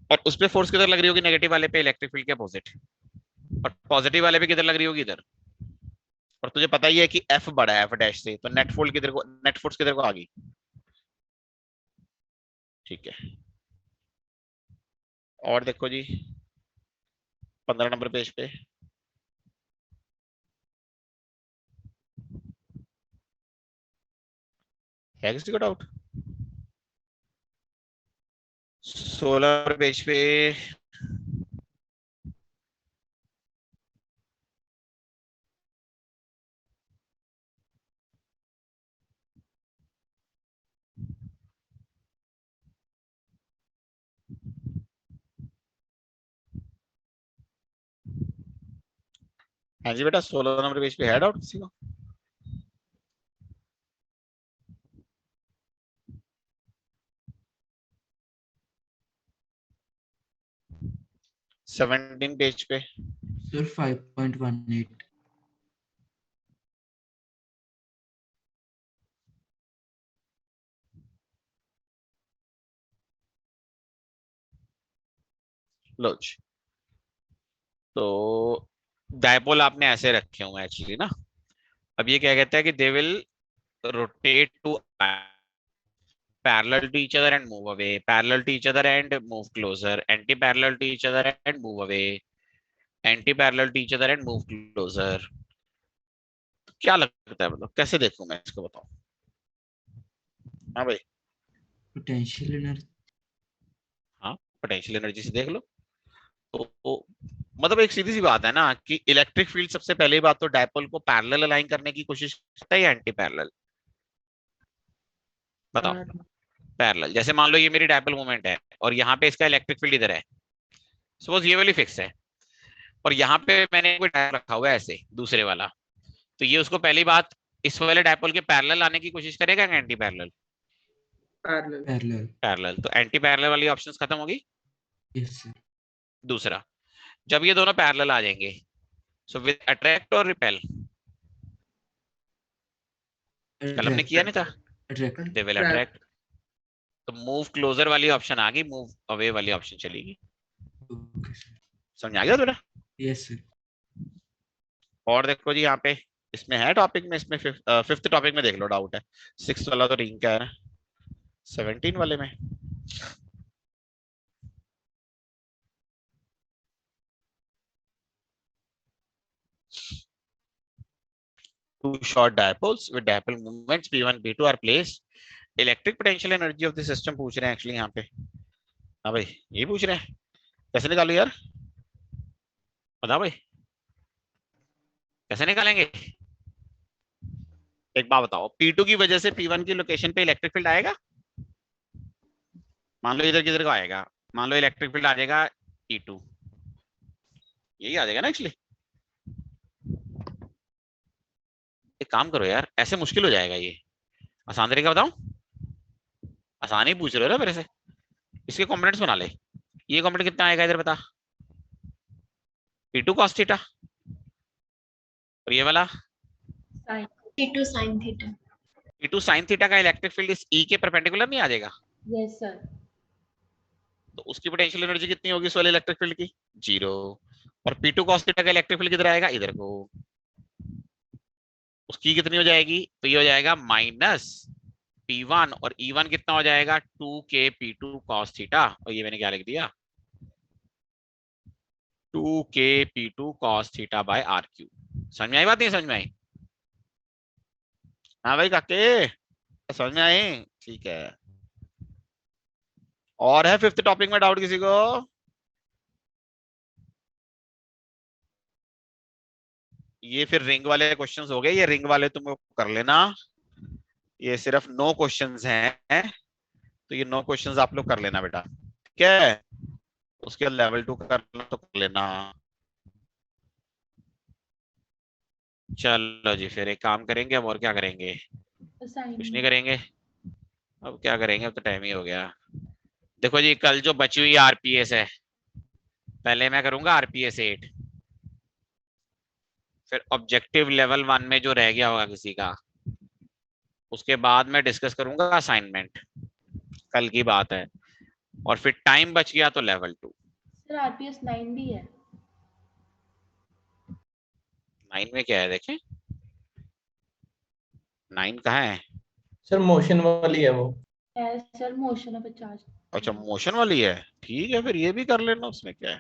और उस पे फोर्स किधर लग रही होगी, नेगेटिव वाले पे इलेक्ट्रिक फील्ड के अपोजिट, और पॉजिटिव वाले पे किधर लग रही होगी, इधर। और तुझे पता ही है कि एफ बड़ा है एफ डैश से, तो नेट फोर्स किधर को आ गई। ठीक है, और देखो जी 15 नंबर पेज पे है किसी को डाउट? 16 नंबर पेज पे हाँ जी बेटा 16 नंबर पेज पे है डाउट किसी को? सेवनटीन पेज पे सर 5.18 लो जी। तो डायपोल आपने ऐसे रखे हुए एक्चुअली ना। अब ये क्या कहता है कि they will rotate to parallel to each other and move away, parallel to each other and move closer, anti-parallel to each other and move away, anti-parallel to each other and move closer। तो क्या लगता है, मतलब कैसे देखूं मैं इसको, बताओ। हाँ भाई, पोटेंशियल एनर्जी। हाँ पोटेंशियल एनर्जी से देख लो। मतलब एक सीधी सी बात है ना कि इलेक्ट्रिक फील्ड सबसे पहली बात तो डायपोल को पैरेलल अलाइन करने की कोशिश करता है या एंटी पैरेलल, बताओ। पैरेलल, जैसे मान लो ये मेरी डायपोल मोमेंट है और यहाँ पे इसका इलेक्ट्रिक फील्ड इधर है, सपोज ये वाली फिक्स है और यहाँ पे मैंने कोई डायपोल रखा हुआ है ऐसे दूसरे वाला, तो ये उसको पहली बात इस वाले डायपोल के पैरेलल आने की कोशिश करेगा या anti parallel? Parallel. Parallel. Parallel, तो एंटी पैरेलल वाली ऑप्शंस खत्म होगी। Yes sir. दूसरा, जब ये दोनों पैरेलल आ जाएंगे, सो विद अट्रैक्ट और रिपेल, कल हमने किया नहीं था, अट्रैक्ट। They will attract. तो मूव क्लोजर वाली ऑप्शन आ गई, मूव अवे वाली ऑप्शन चलेगी। Okay sir. समझ आ गया थोड़ा? Yes sir. और देखो जी यहाँ पे इसमें है टॉपिक में, इसमें फिफ्थ टॉपिक में देख लो डाउट है, सिक्स वाला तो रिंग का है ना, 17 वाले में two short dipoles with dipole moments p1 p2 are placed, electric potential energy of the system पूछ रहे हैं एक्चुअली यहाँ पे। हाँ भाई ये पूछ रहे हैं, कैसे निकालो यार, बताओ भाई कैसे निकालेंगे। एक बात बताओ, P2 की वजह से P1 की लोकेशन पे इलेक्ट्रिक फील्ड आएगा, मान लो इधर किधर को आएगा, मान लो इलेक्ट्रिक फील्ड आ जाएगा E2, यही आ जाएगा ना एक्चुअली। एक काम करो यार, ऐसे मुश्किल हो जाएगा ये, आसान तरीका बताऊं, आसान ही पूछ रहे हो ना मेरे से। इसके कॉम्पोनेंट्स बना ले, ये कॉम्पोनेंट कितना आएगा इधर बता, P2 cos थीटा, और ये वाला P2 sin theta. P2 sin theta का इलेक्ट्रिक फील्ड इस E के परपेंडिकुलर नहीं आ जाएगा, यस सर। तो उसकी पोटेंशियल एनर्जी कितनी होगी इस वाले इलेक्ट्रिक फील्ड की, 0। और P2 cos थीटा का इलेक्ट्रिक फील्ड किधर आएगा, इधर को, उसकी कितनी हो जाएगी, तो ये हो जाएगा माइनस P1 और E1 कितना हो जाएगा 2k P2 cos थीटा, और ये मैंने क्या लिख दिया 2k P2 cos theta by RQ। समझ में आई बात, नहीं समझ में आई? हाँ भाई काके समझ में आई, ठीक है। और है फिफ्थ टॉपिक में डाउट किसी को? ये फिर रिंग वाले क्वेश्चंस हो गए, ये रिंग वाले तुम कर लेना, ये सिर्फ 9 क्वेश्चंस हैं, तो ये 9 क्वेश्चंस आप लोग कर लेना बेटा, ठीक है। उसके बाद लेवल 2 करना तो कर लेना। चलो जी फिर एक काम करेंगे अब, और क्या करेंगे, कुछ नहीं करेंगे, अब क्या करेंगे, अब तो टाइम ही हो गया। देखो जी कल जो बची हुई आरपीएस है, पहले मैं करूंगा आरपीएस 8, फिर ऑब्जेक्टिव लेवल 1 में जो रह गया होगा किसी का, उसके बाद मैं डिस्कस करूंगा असाइनमेंट, कल की बात है, और फिर टाइम बच गया तो लेवल 2। सर आरपीएस 9 भी है। 9 में क्या है देखें, 9 कहाँ है? सर मोशन वाली है वो। है sir, motion of a charge. अच्छा मोशन वाली है, ठीक है फिर ये भी कर लेना, उसमें क्या है।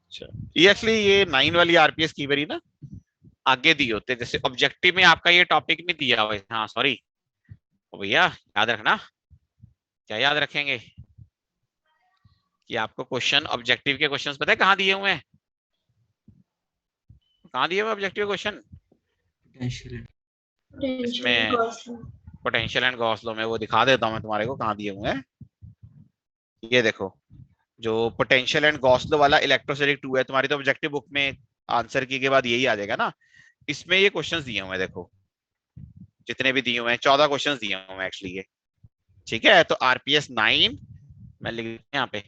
अच्छा ये एक्चुअली ये 9 वाली आरपीएस की बारी ना आगे दी होते, जैसे ऑब्जेक्टिव में आपका ये टॉपिक नहीं दिया हुआ है। हाँ सॉरी भैया, याद रखना। क्या याद रखेंगे कि आपको क्वेश्चन, ऑब्जेक्टिव के क्वेश्चंस पता है कहाँ दिए हुए हैं? कहाँ दिए हुए ऑब्जेक्टिव क्वेश्चन? Potential. Potential इसमें Gauss law. Potential and Gauss law में, वो दिखा देता हूँ मैं तुम्हारे को कहाँ दिए हुए हैं। ये देखो, जो पोटेंशियल एंड गॉस लॉ वाला इलेक्ट्रोस्टैटिक 2 है तुम्हारी, तो ऑब्जेक्टिव बुक में आंसर की के बाद यही आ जाएगा ना। इसमें ये क्वेश्चंस दिए हुए हैं, देखो जितने भी दिए हुए हैं 14 क्वेश्चंस दिए हुए हैं एक्चुअली ये। ठीक है, तो आरपीएस 9 मैं लिख यहाँ पे,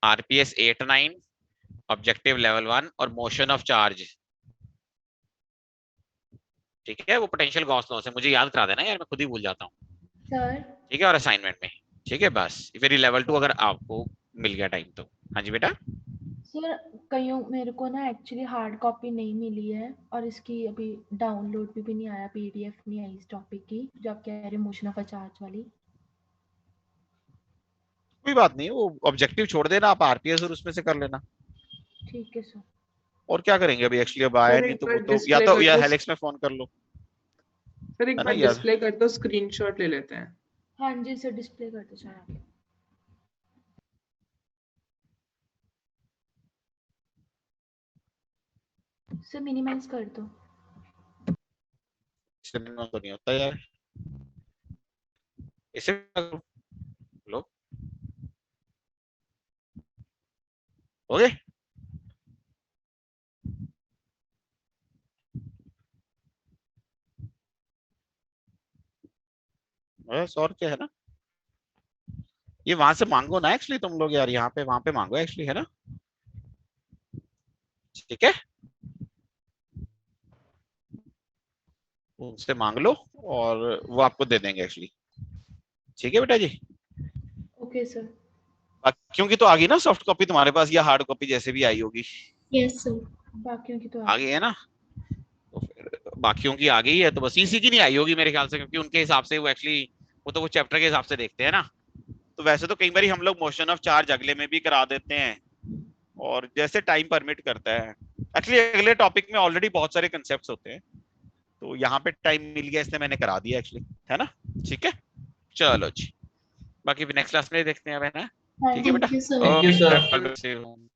आरपीएस 8 9 ऑब्जेक्टिव लेवल 1 और मोशन ऑफ चार्ज। ठीक है, वो पोटेंशियल गॉस लॉ से मुझे याद करा देना यार, मैं खुद ही भूल जाता हूँ। सर ठीक है, और असाइनमेंट में। ठीक है बस, फिर लेवल 2 अगर आपको मिल गया टाइम तो। हाँ जी बेटा। सर कईयों मेरे को ना एक्चुअली हार्ड कॉपी नहीं मिली है, और इसकी अभी डाउनलोड भी नहीं आया, पीडीएफ नहीं आई इस टॉपिक की जो आप कह रहे हैं मोशन ऑफ अ चार्ज वाली। कोई बात नहीं, वो ऑब्जेक्टिव छोड़ देना आप, आरपीएस और उसमें से कर लेना। ठीक है सर। और क्या करेंगे अभी एक्चुअली, अब आया सर नहीं एक तो बार वो तो डिस्प्ले कर या दो। हेलिक्स में फोन कर लो। सर एक है ना बार यार? डिस्प्ले कर दो, स्क्रीनशॉट ले लेते हैं। हाँ जी सर, डिस्प्ले कर दो सर आप। सर मिनिमाइज कर दो। सिनेमा तो नहीं होता यार, इसे लो। ओके बस, और क्या है ना, ये वहां से मांगो ना एक्चुअली तुम लोग यार, यहाँ पे वहां पे मांगो एक्चुअली, है ना। ठीक है, उनसे मांग लो और वो आपको दे देंगे एक्चुअली। ठीक है बेटा जी। Okay sir. क्योंकि तो आ गई ना सॉफ्ट कॉपी तुम्हारे पास, या हार्ड कॉपी जैसे भी आई होगी, Yes, sir. बाकियों की तो आ गई है ना। तो फिर बाकियों की आ गई है, तो बस इसी की नहीं आई होगी मेरे ख्याल से, क्योंकि उनके हिसाब से वो एक्चुअली वो तो वो चैप्टर के हिसाब से देखते हैं ना। तो वैसे तो कई बार हम लोग मोशन ऑफ चार्ज अगले में भी करा देते हैं, और जैसे टाइम परमिट करता है। एक्चुअली अगले टॉपिक में ऑलरेडी बहुत सारे कंसेप्ट होते हैं, तो यहाँ पे टाइम मिल गया इसलिए मैंने करा दिया एक्चुअली, है ना। ठीक है चलो जी, बाकी नेक्स्ट क्लास में देखते हैं, है ना। हाँ ठीक है जी। बेटा। Thank you, sir. Thank you, sir. Okay.